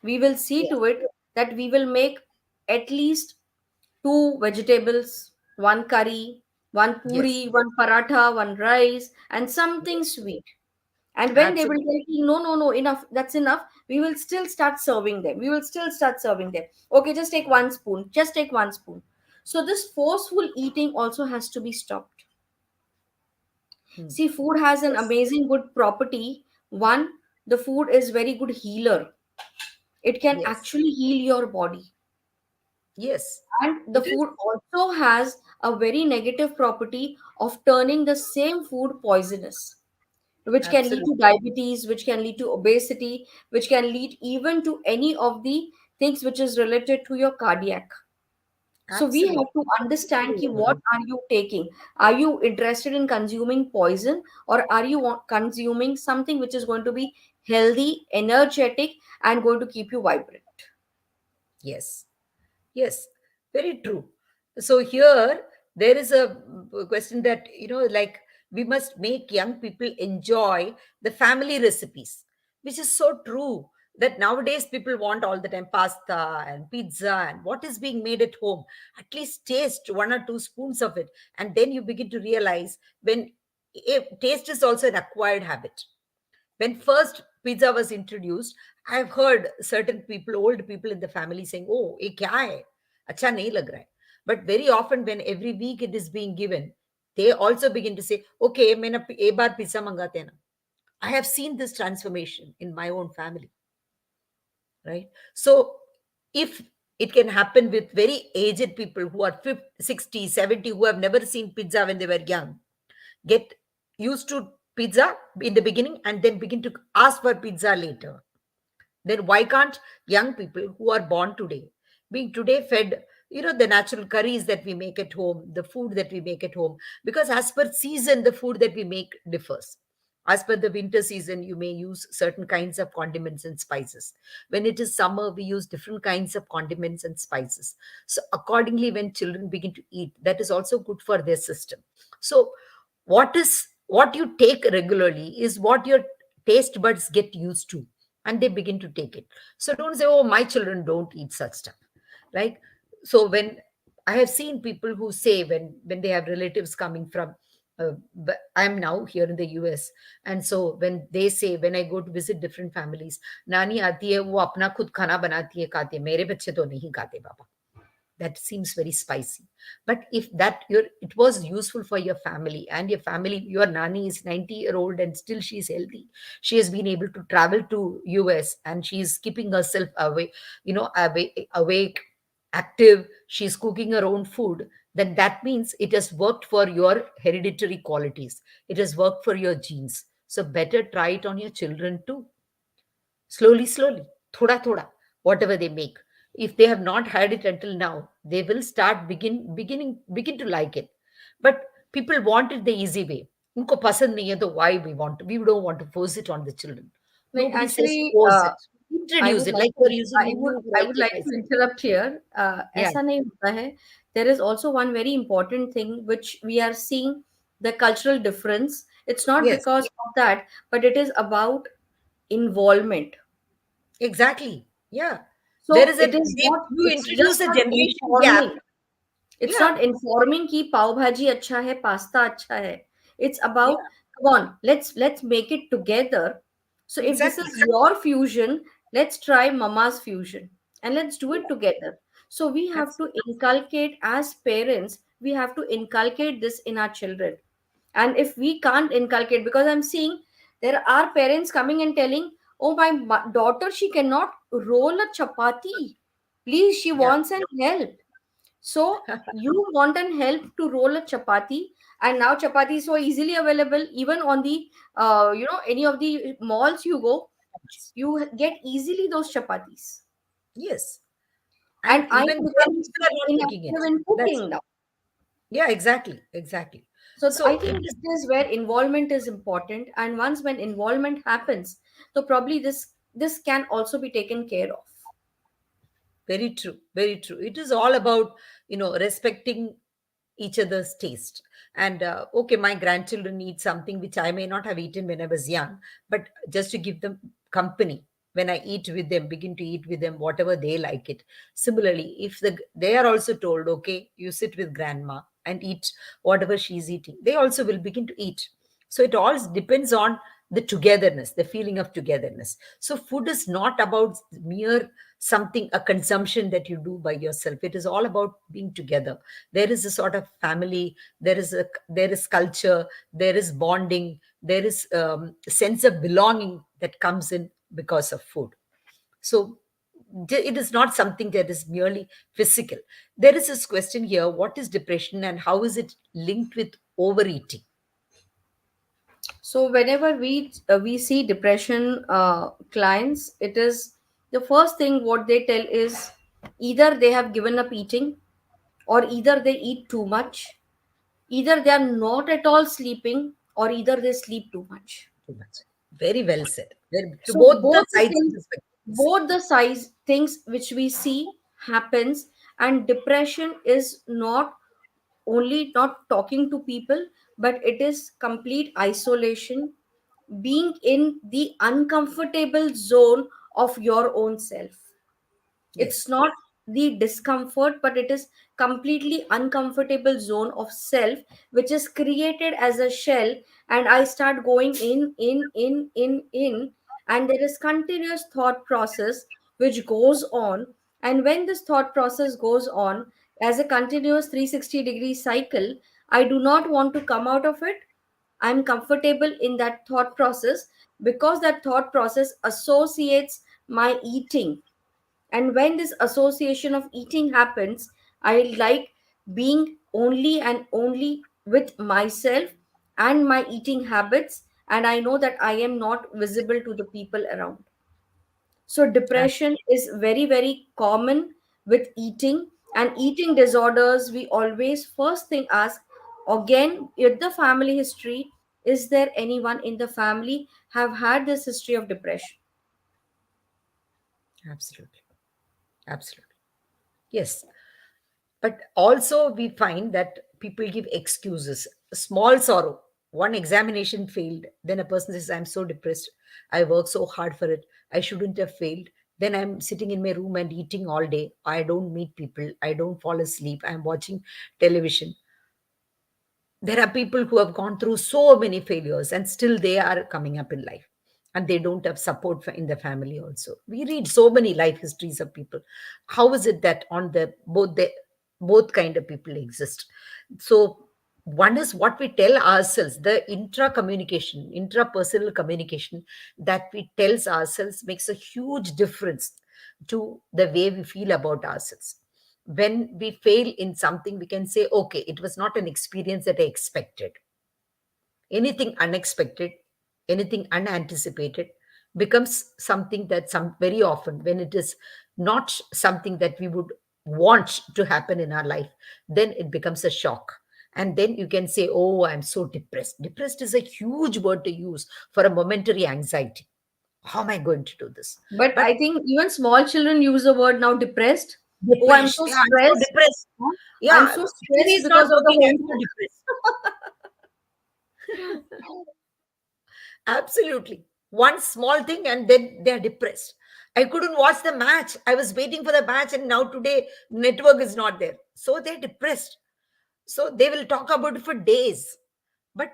we will see Yeah. to it that we will make at least two vegetables, one curry, one Yes. puri, one paratha, one rice, and something Yes. sweet. And when they will Absolutely. tell you, no, no, no, enough, that's enough, we will still start serving them. We will still start serving them. Okay, just take one spoon, just take one spoon. So, this forceful eating also has to be stopped. Hmm. See, food has an Yes. amazing good property. One, the food is very good healer. It can Yes. actually heal your body. Yes. And the It is. food also has a very negative property of turning the same food poisonous, which can lead to Absolutely. diabetes, which can lead to obesity, which can lead even to any of the things which is related to your cardiac. So we Absolutely. have to understand Absolutely ki what agree. are you taking? Are you interested in consuming poison, or are you consuming something which is going to be healthy, energetic, and going to keep you vibrant? Yes. Yes, very true. So here there is a question that, like, we must make young people enjoy the family recipes, which is so true that nowadays people want all the time pasta and pizza and what is being made at home. At least taste 1 or 2 spoons of it, and then you begin to realize when taste is also an acquired habit. When first pizza was introduced, I've heard certain people, old people in the family saying, oh, ye kya hai, acha nahi lag raha hai. But very often when every week it is being given, they also begin to say, okay, main ek baar pizza mangate hain na. I have seen this transformation in my own family, right? So if it can happen with very aged people who are 50, 60, 70, who have never seen pizza when they were young, get used to pizza in the beginning and then begin to ask for pizza later, then why can't young people who are born today, being today fed, the natural curries that we make at home, the food that we make at home, because as per season the food that we make differs. As per the winter season, you may use certain kinds of condiments and spices. When it is summer, we use different kinds of condiments and spices. So accordingly, when children begin to eat, that is also good for their system. So what you take regularly is what your taste buds get used to, and they begin to take it. So don't say, oh, my children don't eat such stuff. Like, so when I have seen people who say, when they have relatives coming from but I'm now here in the US. And so when they say, when I go to visit different families, नानी आती है वो अपना खुद खाना बनाती है खाते हैं, मेरे बच्चे तो नहीं खाते पापा. That seems very spicy. But if that your it was useful for your family, and your family, your nanny is 90-year-old and still she's healthy, she has been able to travel to US and she's keeping herself away, awake, active, she's cooking her own food, then that means it has worked for your hereditary qualities, it has worked for your genes. So better try it on your children too. Slowly, slowly, thoda thoda, whatever they make. If they have not had it until now, they will start begin to like it. But people want it the easy way. उनको पसंद नहीं है तो why we don't want to force it on the children. Like, Nobody says actually, force it. I Introduce would it like like to you're using you I would like it, like I to said. interrupt here. Yeah. ऐसा नहीं होता है. There is also one very important thing which we are seeing, the cultural difference. It's not Yes. because of that, but it is about involvement. Exactly. Yeah. There So is a it is not. you It's just introduce a not generation gap. informing. It's Yeah. not informing कि पाव भाजी अच्छा है, pasta अच्छा है. It's Yeah. about, come on, let's make it together. So if this Exactly. is your fusion, let's try mama's fusion and let's do Yeah. it together. So we have to Absolutely. inculcate, as parents, we have to inculcate this in our children. And if we can't inculcate, because I'm seeing there are parents coming and telling, oh, my daughter, she cannot roll a chapati. Please, she Yeah. wants an help. So you want an help to roll a chapati, and now chapati is so easily available, even on the any of the malls you go, you get easily those chapatis. Yes. And And I even become then people are not making it. inactive in That's cooking now. yeah, exactly, exactly. So I So it think is this is where involvement is important, and once when involvement happens, so probably this can also be taken care of. very true, very true. It is all about respecting each other's taste. And okay, my grandchildren eat something which I may not have eaten when I was young, but just to give them company when I eat with them, begin to eat with them whatever they like it. Similarly, if they are also told, okay, you sit with grandma and eat whatever she's eating, they also will begin to eat. So it all depends on the togetherness, the feeling of togetherness. So food is not about mere something, a consumption that you do by yourself. It is all about being together. There is a sort of family, there is culture, there is bonding, there is sense of belonging that comes in because of food. So it is not something that is merely physical. There is this question here: what is depression and how is it linked with overeating? So whenever we see depression clients, it is the first thing what they tell is either they have given up eating, or either they eat too much, either they are not at all sleeping, or either they sleep too much. Too much. Very well said. To So both the sides of the spectrum, you say. both the size things which we see happens, and depression is not only not talking to people, but it is complete isolation, being in the uncomfortable zone of your own self. It's Yes, not the discomfort, but it is completely uncomfortable zone of self, which is created as a shell. And I start going in, and there is continuous thought process which goes on. And when this thought process goes on as a continuous 360-degree cycle, I do not want to come out of it. I'm comfortable in that thought process, because that thought process associates my eating. And when this association of eating happens, I like being only and only with myself and my eating habits. And I know that I am not visible to the people around. So depression is very, very common with eating, and eating disorders. We always first thing ask again with the family history, is there anyone in the family have had this history of depression? absolutely, absolutely. Yes. But also, we find that people give excuses. A small sorrow, one examination failed, then a person says, I'm so depressed. I worked so hard for it. I shouldn't have failed. Then I'm sitting in my room and eating all day. I don't meet people. I don't fall asleep. I'm watching television. There are people who have gone through so many failures and still they are coming up in life, and they don't have support in the family also. We read so many life histories of people. How is it that on the both kind of people exist? So one is what we tell ourselves, the intra communication, intrapersonal communication that we tells ourselves makes a huge difference to the way we feel about ourselves. When we fail in something, we can say, okay, it was not an experience that I expected. Anything unexpected, anything unanticipated becomes something that some very often when it is not something that we would want to happen in our life, then it becomes a shock. And then you can say, oh, I'm so depressed. Depressed is a huge word to use for a momentary anxiety. How am I going to do this? But But I think even small children use the word now, depressed. Oh, I'm depressed, so yeah, I'm so stressed. depressed. Huh? I'm Yeah, so TV stressed is not because of the working, I'm so homework. depressed. Absolutely. One small thing and then they're depressed. I couldn't watch the match. I was waiting for the match and now today network is not there. So they're depressed. So they will talk about it for days. But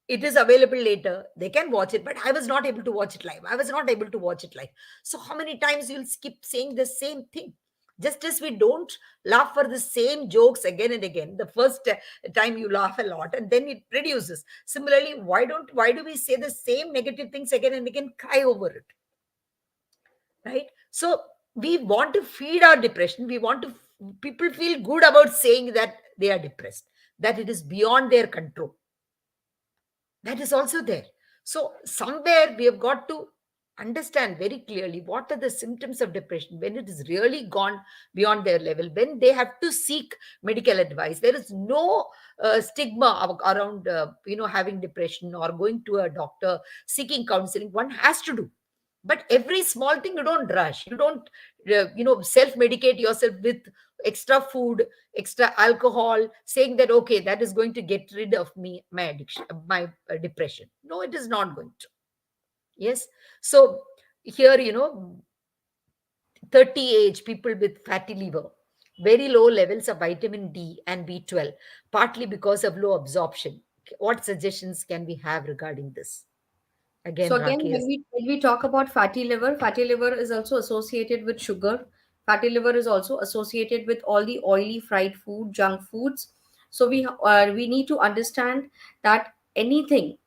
it is available later. They can watch it, but I was not able to watch it live. I was not able to watch it live. So how many times you'll keep saying the same thing? Just as we don't laugh for the same jokes again and again, the first time you laugh a lot and then it reduces. Similarly, why do we say the same negative things again and again, cry over it, right? So we want to feed our depression. We want to people feel good about saying that they are depressed, that it is beyond their control. That is also there. So somewhere we have got to understand very clearly what are the symptoms of depression when it is really gone beyond their level, when they have to seek medical advice. There is no stigma around having depression or going to a doctor, seeking counseling. One has to do, but every small thing you don't rush, you don't self medicate yourself with extra food, extra alcohol, saying that okay, that is going to get rid of me, my addiction, my depression. No, it is not going to. Yes. So here, 30 age people with fatty liver, very low levels of vitamin D and B12, partly because of low absorption. What suggestions can we have regarding this? Again, So again, Raki when is. we talk about fatty liver is also associated with sugar. Fatty liver is also associated with all the oily fried food, junk foods. So we need to understand that anything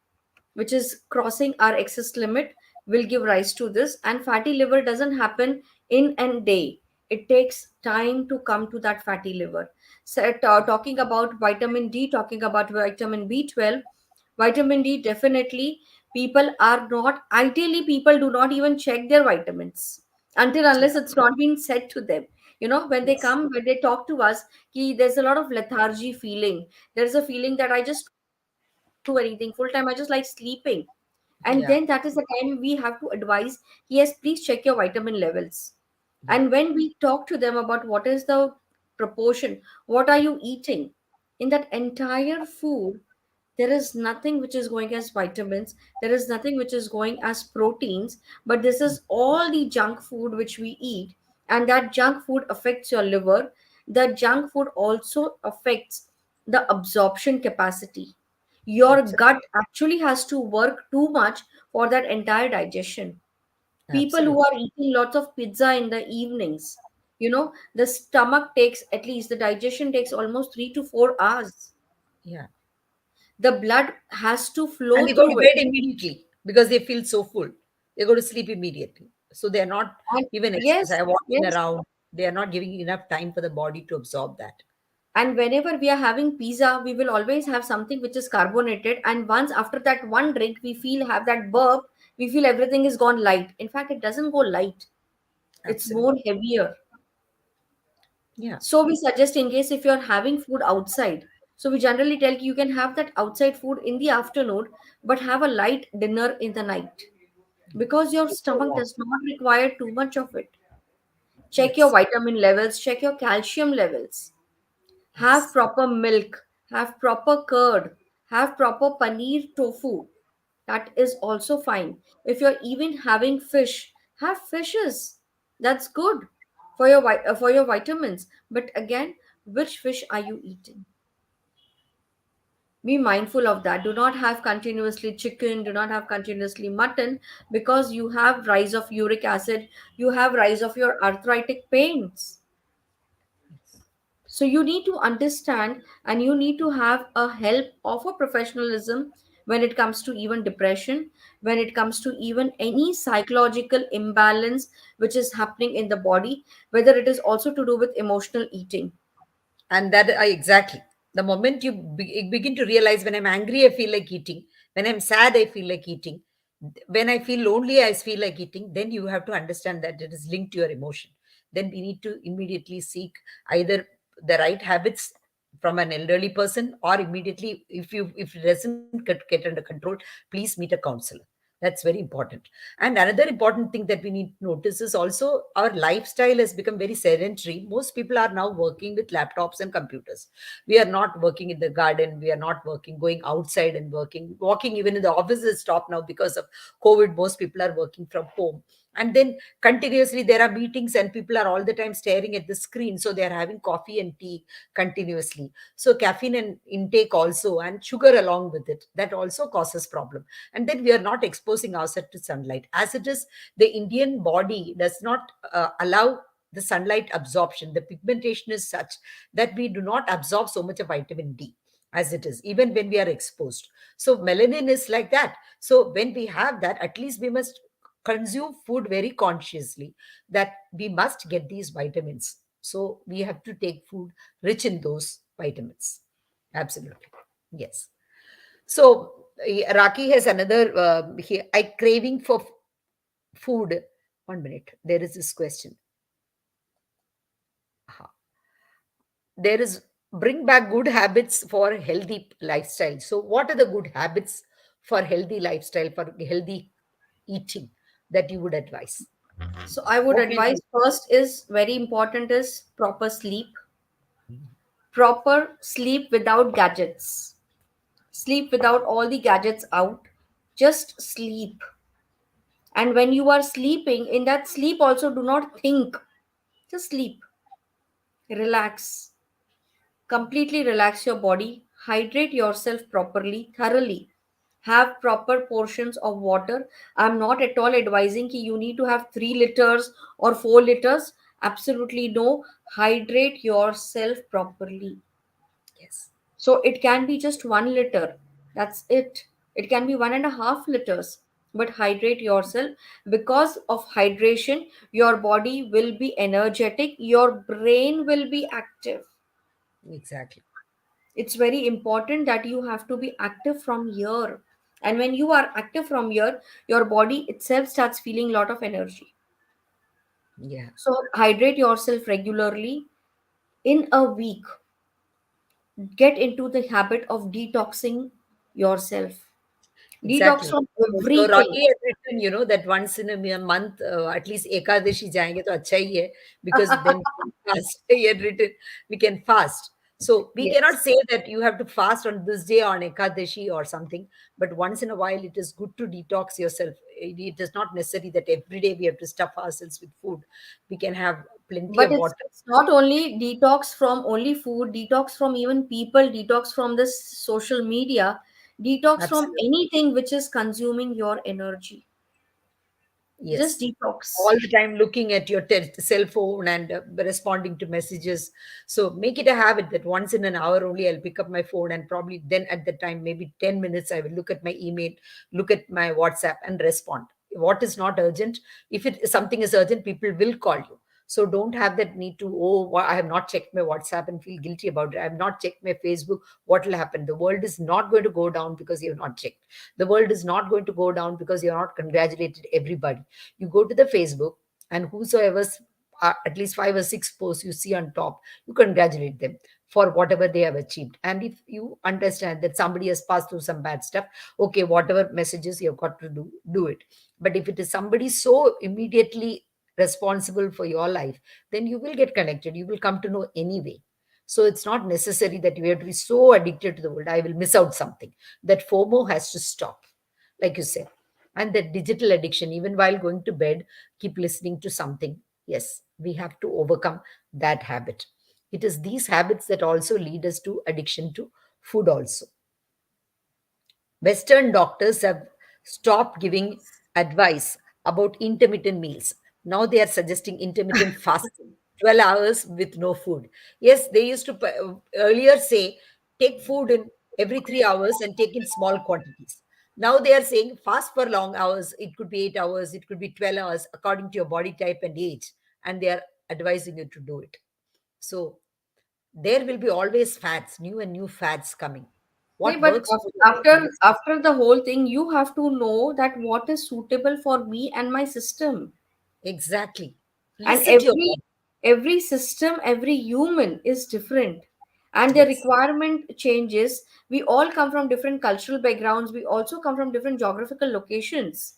which is crossing our excess limit will give rise to this. And fatty liver doesn't happen in a day. It takes time to come to that fatty liver. So talking about vitamin D, talking about vitamin B12, vitamin D, definitely people are not, ideally people do not even check their vitamins until Yeah. unless it's not been said to them. When they Yes. come, when they talk to us, there's a lot of lethargy feeling. There's a feeling that I just don't want to do anything full time, I just like sleeping. And then Yeah. that is the time we have to advise, yes, please check your vitamin levels. Yeah. And when we talk to them about what is the proportion, what are you eating in that entire food, there is nothing which is going as vitamins, there is nothing which is going as proteins, but this is all the junk food which we eat. And that junk food affects your liver. The junk food also affects the absorption capacity. Your Absolutely. gut actually has to work too much for that entire digestion. People who Absolutely. are eating lots of pizza in the evenings, the stomach takes, at least the digestion takes almost 3 to 4 hours. Yeah. The blood has to And flow they go to through it. bed immediately because they feel so full. They go to sleep immediately. So they are not And even yes, walking yes. around. They are not giving enough time for the body to absorb that. And whenever we are having pizza, we will always have something which is carbonated. And once after that one drink, we feel have that burp, we feel everything is gone light. In fact, it doesn't go light. It's more Absolutely. heavier. Yeah. So we suggest, in case if you're having food outside, so we generally tell you can have that outside food in the afternoon, but have a light dinner in the night because your Keep your stomach walk. does not require too much of it. Check your Yes. vitamin levels, check your calcium levels. Have Yes. proper milk, have proper curd, have proper paneer tofu. That is also fine. If you're even having fish, have fishes. That's good for your for your vitamins. But again, which fish are you eating? Be mindful of that. Do not have continuously chicken, do not have continuously mutton, because you have rise of uric acid, you have rise of your arthritic pains. Yes. So you need to understand, and you need to have a help of a professionalism when it comes to even depression, when it comes to even any psychological imbalance which is happening in the body, whether it is also to do with emotional eating. And that I exactly. The moment you begin to realize, when I'm angry, I feel like eating. When I'm sad, I feel like eating. When I feel lonely, I feel like eating. Then you have to understand that it is linked to your emotion. Then we need to immediately seek either the right habits from an elderly person, or immediately, if it doesn't get under control, please meet a counselor. That's very important. And another important thing that we need to notice is also our lifestyle has become very sedentary. Most people are now working with laptops and computers. We are not working in the garden. We are not working, going outside and working. Walking even in the office is stopped now because of COVID. Most people are working from home. And then continuously there are meetings and people are all the time staring at the screen. So they are having coffee and tea continuously. So caffeine and intake also, and sugar along with it, that also causes problem. And then we are not exposing ourselves to sunlight. As it is, the Indian body does not allow the sunlight absorption. The pigmentation is such that we do not absorb so much of vitamin D as it is, even when we are exposed. So melanin is like that. So when we have that, at least we must consume food very consciously, that we must get these vitamins. So we have to take food rich in those vitamins. Absolutely. Yes. So Raki has another. I craving for food. 1 minute. There is this question. Aha. There is bring back good habits for healthy lifestyle. So, what are the good habits for healthy lifestyle, for healthy eating that you would advise? So I would What will advise, be? first is very important is proper sleep. Proper sleep without gadgets. Sleep without all the gadgets out. Just sleep. And when you are sleeping, in that sleep also do not think. Just sleep. Relax. Completely relax your body. Hydrate yourself properly, thoroughly. Have proper portions of water. I'm not at all advising ki you need to have 3 liters or 4 liters. Absolutely no. Hydrate yourself properly. Yes, So it can be just 1 liter. That's it. It can be 1.5 liters. But hydrate yourself. Because of hydration, your body will be energetic, your brain will be active. exactly. It's very important that you have to be active from here. And when you are active from here, your body itself starts feeling a lot of energy. Yeah, So hydrate yourself regularly. In a week, get into the habit of detoxing yourself. Detox exactly. from So everything. Rocky has written, that once in a month, at least Ekadashi jayenge to acha hi hai, because then we can fast. He had written, we can fast. So we cannot Yes. say that you have to fast on this day on Ekadashi or something, but once in a while it is good to detox yourself. It is not necessary that every day we have to stuff ourselves with food. We can have plenty But of it's, water. it's not only detox from only food, detox from even people, detox from this social media, detox from Absolutely. anything which is consuming your energy. Just Yes. detox. All the time looking at your cell phone and responding to messages. So make it a habit that once in an hour only I'll pick up my phone, and probably then at the time, maybe 10 minutes, I will look at my email, look at my WhatsApp and respond. What is not urgent, if something is urgent, people will call you. So don't have that need to, oh, I have not checked my WhatsApp and feel guilty about it. I have not checked my Facebook. What will happen? The world is not going to go down because you have not checked. The world is not going to go down because you have not congratulated everybody. You go to the Facebook, and whosoever's at least 5 or 6 posts you see on top, you congratulate them for whatever they have achieved. And if you understand that somebody has passed through some bad stuff, okay, whatever messages you've got to do it. But if it is somebody so immediately responsible for your life, then you will get connected, you will come to know anyway. So it's not necessary that you have to be so addicted to the world, I will miss out something. That FOMO has to stop, like you said. And the digital addiction, even while going to bed, keep listening to something. Yes, we have to overcome that habit. It is these habits that also lead us to addiction to food also. Western doctors have stopped giving advice about intermittent meals. Now they are suggesting intermittent fasting, 12 hours with no food. Yes, they used to earlier say take food in every 3 hours and take in small quantities. Now they are saying fast for long hours. It could be 8 hours, it could be 12 hours, according to your body type and age. And they are advising you to do it. So there will be always fads, new and new fads coming. Nee, What but works for you after will stay. after the whole thing, you have to know that what is suitable for me and my system. Exactly. And Listen to your body. every system, every human is different, and their Yes. requirement changes. We all come from different cultural backgrounds, we also come from different geographical locations.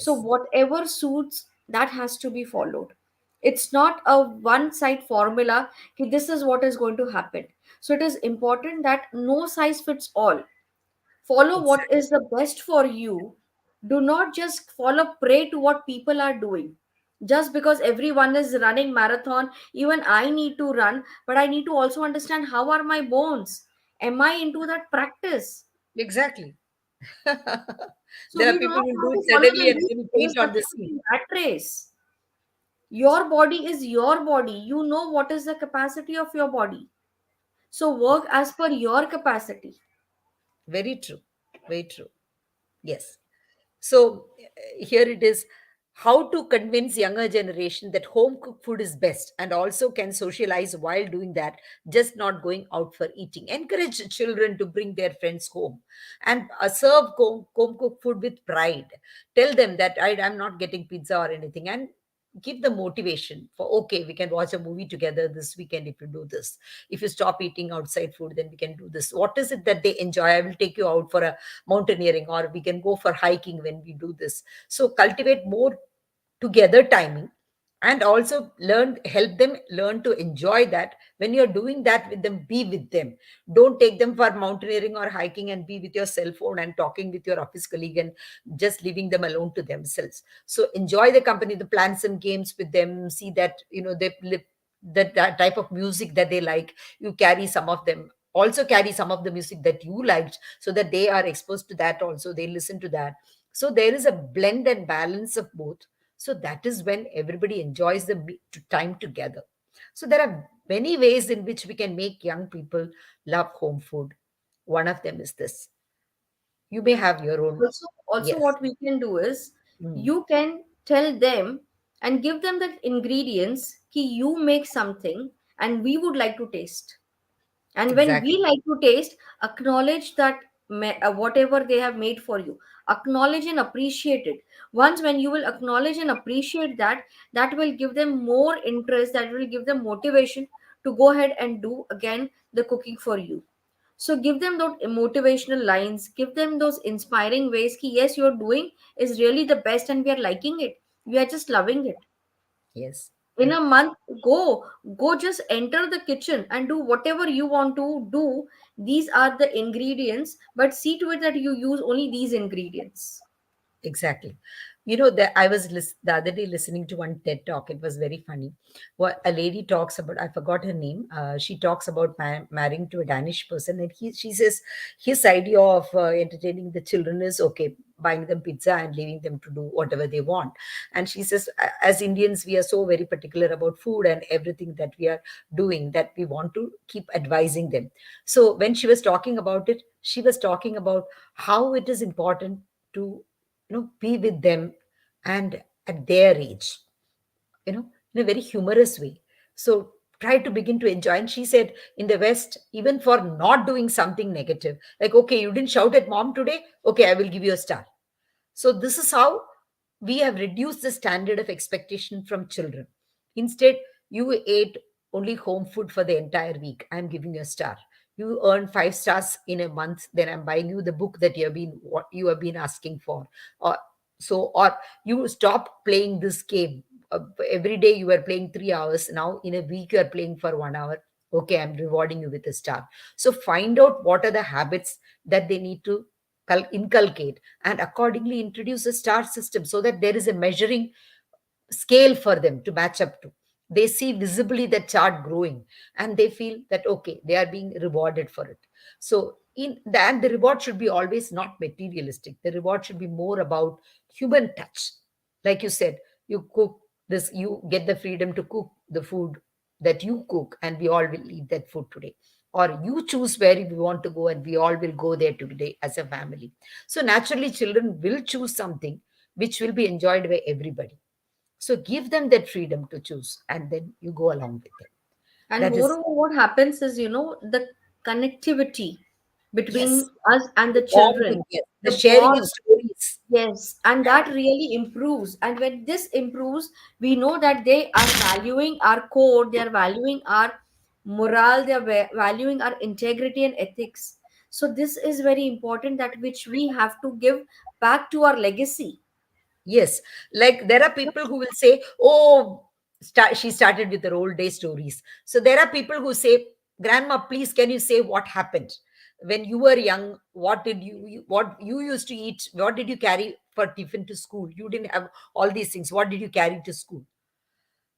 So Yes. whatever suits, that has to be followed. It's not a one side formula ki this is what is going to happen. So it is important that no size fits all. Follow what Exactly. is the best for you. Do not just follow prey to what people are doing. Just because everyone is running marathon, even I need to run, but I need to also understand how are my bones. Am I into that practice? Exactly. So There are we do people not who do have to it follow suddenly the and new they will rules faint that on the have scene. in that race. Your body is your body. You know what is the capacity of your body. So work as per your capacity. Very true. Very true. Yes. So here it is, how to convince younger generation that home cooked food is best and also can socialize while doing that, just not going out for eating. Encourage children to bring their friends home and serve home cooked food with pride. Tell them that I'm not getting pizza or anything, and give the motivation for, okay, we can watch a movie together this weekend if you do this. If you stop eating outside food, then we can do this. What is it that they enjoy? I will take you out for a mountaineering, or we can go for hiking when we do this. So cultivate more together timing, and also help them learn to enjoy that. When you're doing that with them, be with them. Don't take them for mountaineering or hiking and be with your cell phone and talking with your office colleague and just leaving them alone to themselves. So enjoy the company, the plans and games with them. See that they live that type of music that they like. You carry some of them, also carry some of the music that you liked, so that they are exposed to that also, they listen to that. So there is a blend and balance of both. So that is when everybody enjoys the time together. So there are many ways in which we can make young people love home food. One of them is this. You may have your own. Also Yes. what we can do is, Mm, you can tell them and give them the ingredients ki you make something and we would like to taste. And when we exactly. like to taste, acknowledge that whatever they have made for you, acknowledge and appreciate it. Once when you will acknowledge and appreciate that, that will give them more interest, that will give them motivation to go ahead and do again the cooking for you. So give them those motivational lines, give them those inspiring ways ki yes, you're doing is really the best and we are liking it, we are just loving it. Yes. In a month, go just enter the kitchen and do whatever you want to do. These are the ingredients, but see to it that you use only these ingredients. Exactly. You know that I was the other day listening to one TED talk. It was very funny. What a lady talks about, I forgot her name. She talks about marrying to a Danish person, and she says his idea of entertaining the children is okay, buying them pizza and leaving them to do whatever they want. And she says, as Indians, we are so very particular about food and everything that we are doing, that we want to keep advising them. So when she was talking about it, she was talking about how it is important to be with them and at their age, in a very humorous way. So try to begin to enjoy. And she said, in the West, even for not doing something negative, like, okay, you didn't shout at mom today, okay, I will give you a star. So this is how we have reduced the standard of expectation from children. Instead, you ate only home food for the entire week, I'm giving you a star. You earn 5 stars in a month, then I'm buying you the book that you have been asking for. Or or you stop playing this game. Every day you are playing 3 hours. Now in a week you are playing for 1 hour. Okay, I'm rewarding you with a star. So find out what are the habits that they need to inculcate, and accordingly introduce a star system, so that there is a measuring scale for them to match up to. They see visibly the chart growing, and they feel that okay, they are being rewarded for it. So and the reward should be always not materialistic. The reward should be more about human touch. Like you said, you cook this, you get the freedom to cook the food that you cook, and we all will eat that food today. Or you choose where we want to go, and we all will go there today as a family. So naturally children will choose something which will be enjoyed by everybody. So give them that freedom to choose, and then you go along with them. And That is, moreover, what happens is, the connectivity between yes, us and the the children, bonding, yes, the the sharing of bond. stories. Yes, and that really improves. And when this improves, we know that they are valuing our code, they are valuing our morale, they are valuing our integrity and ethics. So this is very important, that which we have to give back to our legacy. Yes, like there are people who will say, "Oh, she started with her old day stories." So there are people who say, "Grandma, please, can you say what happened when you were young? What did what you used to eat? What did you carry for tiffin to school? You didn't have all these things. What did you carry to school?"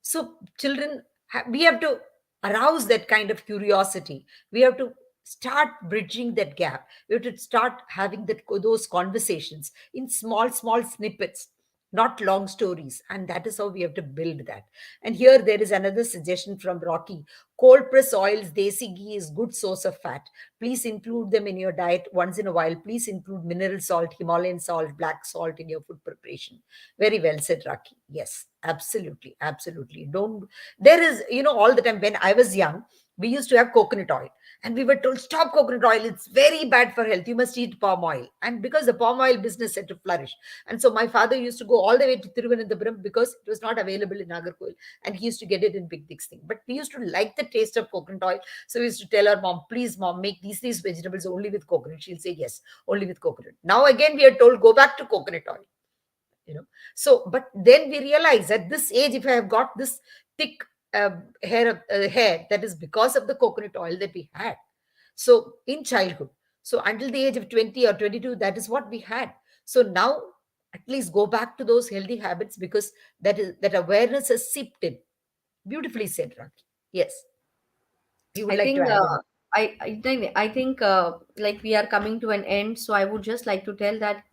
So children, we have to arouse that kind of curiosity. We have to start bridging that gap. We have to start having those conversations in small snippets, not long stories. And that is how we have to build that. And here there is another suggestion from Rocky. Cold press oils, desi ghee is good source of fat. Please include them in your diet once in a while. Please include mineral salt, Himalayan salt, black salt in your food preparation. Very well said, Raki. Yes, absolutely, absolutely. Don't, there is, all the time when I was young, we used to have coconut oil, and we were told, stop coconut oil, it's very bad for health, you must eat palm oil. And because the palm oil business had to flourish, and so my father used to go all the way to Thiruvananthapuram because it was not available in Nagarkoil, and he used to get it in big thing. But we used to like the taste of coconut oil, so we used to tell our mom, please, mom, make these vegetables only with coconut. She'll say, yes, only with coconut. Now again, we are told, go back to coconut oil you know so but then we realize at this age, if I have got this thick hair, that is because of the coconut oil that we had so in childhood. So until the age of 20 or 22, that is what we had. So now at least go back to those healthy habits, because that awareness has seeped in. Beautifully said, Raki. Yes, you would I like to think add anything? I think like we are coming to an end, so I would just like to tell that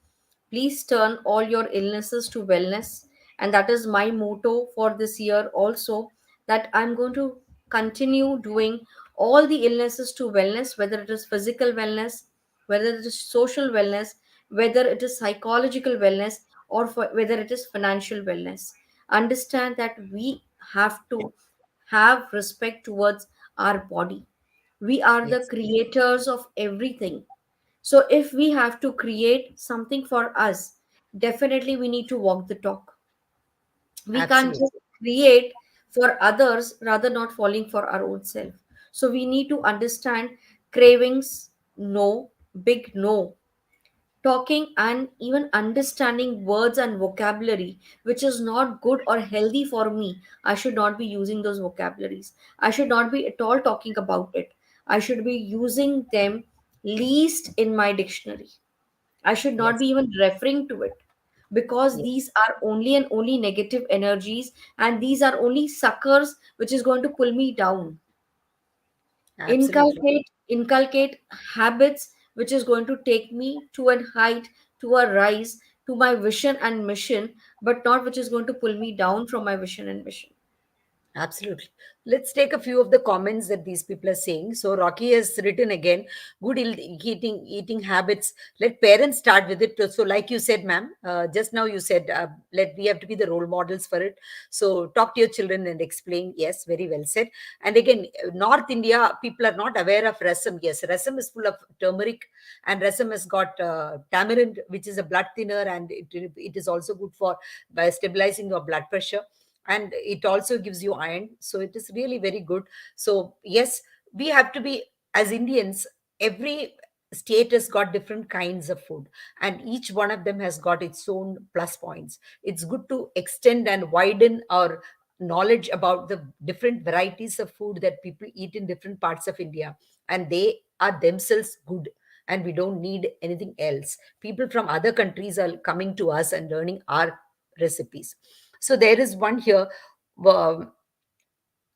please turn all your illnesses to wellness, and that is my motto for this year also. That I'm going to continue doing all the illnesses to wellness, whether it is physical wellness, whether it is social wellness, whether it is psychological wellness, or whether it is financial wellness. Understand that we have to have respect towards our body. We are the Yes, creators of everything. So if we have to create something for us, definitely we need to walk the talk. We can't just absolutely. create for others rather not falling for our own self. So we need to understand cravings, no, big no. Talking and even understanding words and vocabulary which is not good or healthy for me, I should not be using those vocabularies. I should not be at all talking about it. I should be using them least in my dictionary. I should not Yes, be even referring to it, because yes, these are only and only negative energies, and these are only suckers which is going to pull me down. absolutely. Inculcate habits which is going to take me to a height, to a rise, to my vision and mission, but not which is going to pull me down from my vision and mission. Absolutely. Let's take a few of the comments that these people are saying. So Rocky has written again, good eating habits. Let parents start with it. So like you said, ma'am, just now you said, let we have to be the role models for it. So talk to your children and explain. Yes, very well said. And again, North India, people are not aware of rasam. Yes, rasam is full of turmeric, and rasam has got tamarind, which is a blood thinner, and it is also good for by stabilizing your blood pressure, and it also gives you iron, so it is really very good. So yes, we have to be, as Indians, every state has got different kinds of food, and each one of them has got its own plus points. It's good to extend and widen our knowledge about the different varieties of food that people eat in different parts of India, and they are themselves good, and we don't need anything else. People from other countries are coming to us and learning our recipes. So there is one here. um,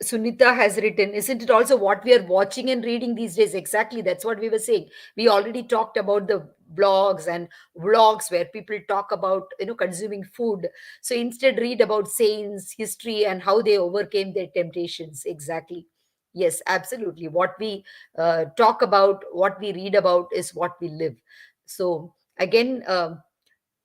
Sunita has written, isn't it also what we are watching and reading these days? Exactly, that's what we were saying. We already talked about the blogs and vlogs where people talk about, consuming food. So instead, read about saints, history, and how they overcame their temptations. Exactly. Yes, absolutely. What we talk about, what we read about, is what we live. So again,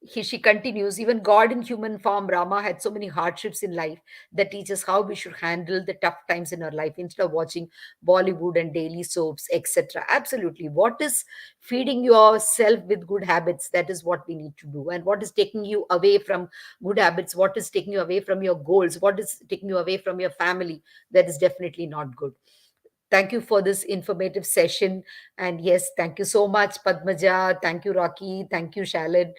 she continues, even God in human form, Rama, had so many hardships in life that teach us how we should handle the tough times in our life instead of watching Bollywood and daily soaps, etc. Absolutely. What is feeding yourself with good habits? That is what we need to do. And what is taking you away from good habits? What is taking you away from your goals? What is taking you away from your family? That is definitely not good. Thank you for this informative session. And yes, thank you so much, Padmaja. Thank you, Rocky. Thank you, Shalid.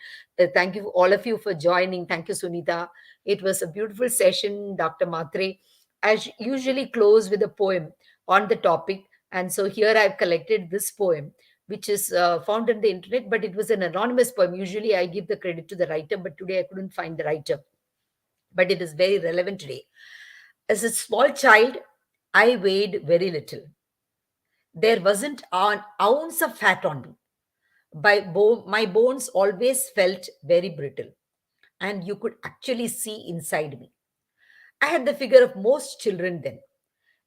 Thank you, all of you, for joining. Thank you, Sunita. It was a beautiful session, Dr. Mhatre. I usually close with a poem on the topic. And so here I've collected this poem, which is found on the internet, but it was an anonymous poem. Usually I give the credit to the writer, but today I couldn't find the writer. But it is very relevant today. As a small child, I weighed very little. There wasn't an ounce of fat on me. My bones always felt very brittle, and you could actually see inside me. I had the figure of most children then.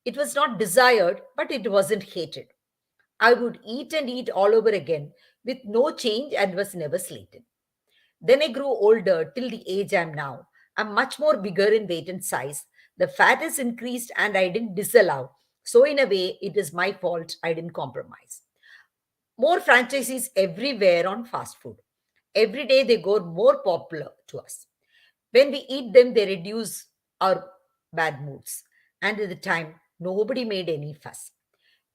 It was not desired, but it wasn't hated. I would eat and eat all over again with no change and was never slated. Then I grew older till the age I am now. I'm much more bigger in weight and size. The fat is increased and I didn't disallow. So, in a way, it is my fault I didn't compromise. More franchises everywhere on fast food. Every day they go more popular to us. When we eat them, they reduce our bad moods. And at the time, nobody made any fuss.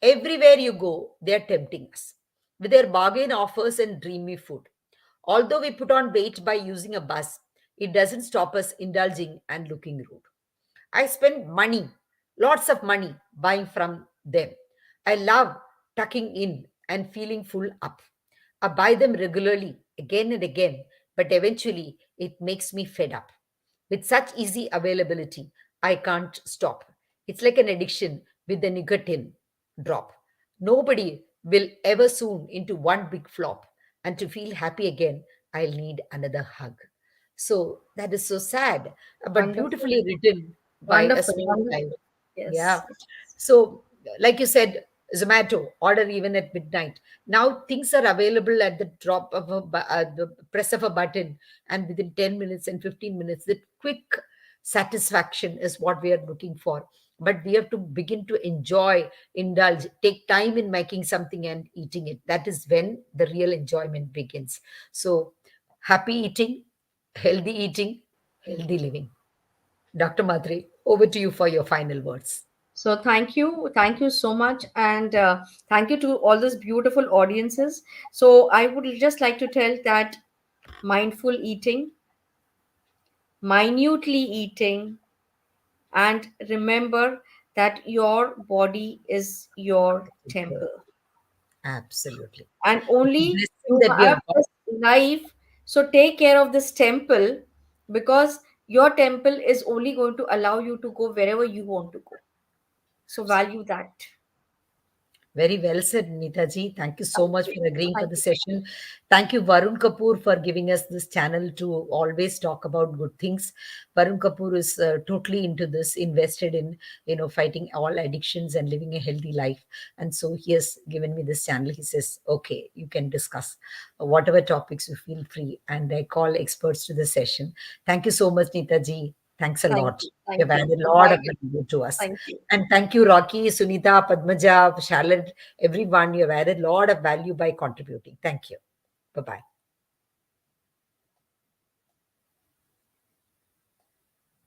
Everywhere you go, they are tempting us with their bargain offers and dreamy food. Although we put on weight by using a bus, it doesn't stop us indulging and looking rude. I spend money, lots of money, buying from them. I love tucking in and feeling full up. I buy them regularly, again and again, but eventually it makes me fed up. With such easy availability, I can't stop. It's like an addiction with the nicotine drop. Nobody will ever soon into one big flop, and to feel happy again, I'll need another hug. So that is so sad, but Wonderful. beautifully written by a Wonderful. small child. Wonderful. Yeah. Yes. So, like you said, Zomato, order even at midnight. Now things are available at the drop of the press of a button, and within 10 minutes and 15 minutes, the quick satisfaction is what we are looking for. But we have to begin to enjoy, indulge, take time in making something and eating it. That is when the real enjoyment begins. So, happy eating, healthy living. Dr. Madri, over to you for your final words. So thank you so much, and thank you to all those beautiful audiences. So I would just like to tell that mindful eating, minutely eating, and remember that your body is your temple, Absolutely. and It's a only blessing you that we have have got. this life. So take care of this temple, because your temple is only going to allow you to go wherever you want to go. So value that. Very well said, Neetaji. Thank you so Thank much you. for agreeing for Thank the you. session. Thank you, Varun Kapoor, for giving us this channel to always talk about good things. Varun Kapoor is totally into this, invested in fighting all addictions and living a healthy life. And so he has given me this channel. He says, "Okay, you can discuss whatever topics you feel free." And I call experts to the session. Thank you so much, Neetaji. Thanks a Thank lot. you. You've Thank you. added a lot Bye. of value to us. Thank you. And thank you, Rocky, Sunita, Padmaja, Charlotte, everyone. You have added a lot of value by contributing. Thank you. Bye bye.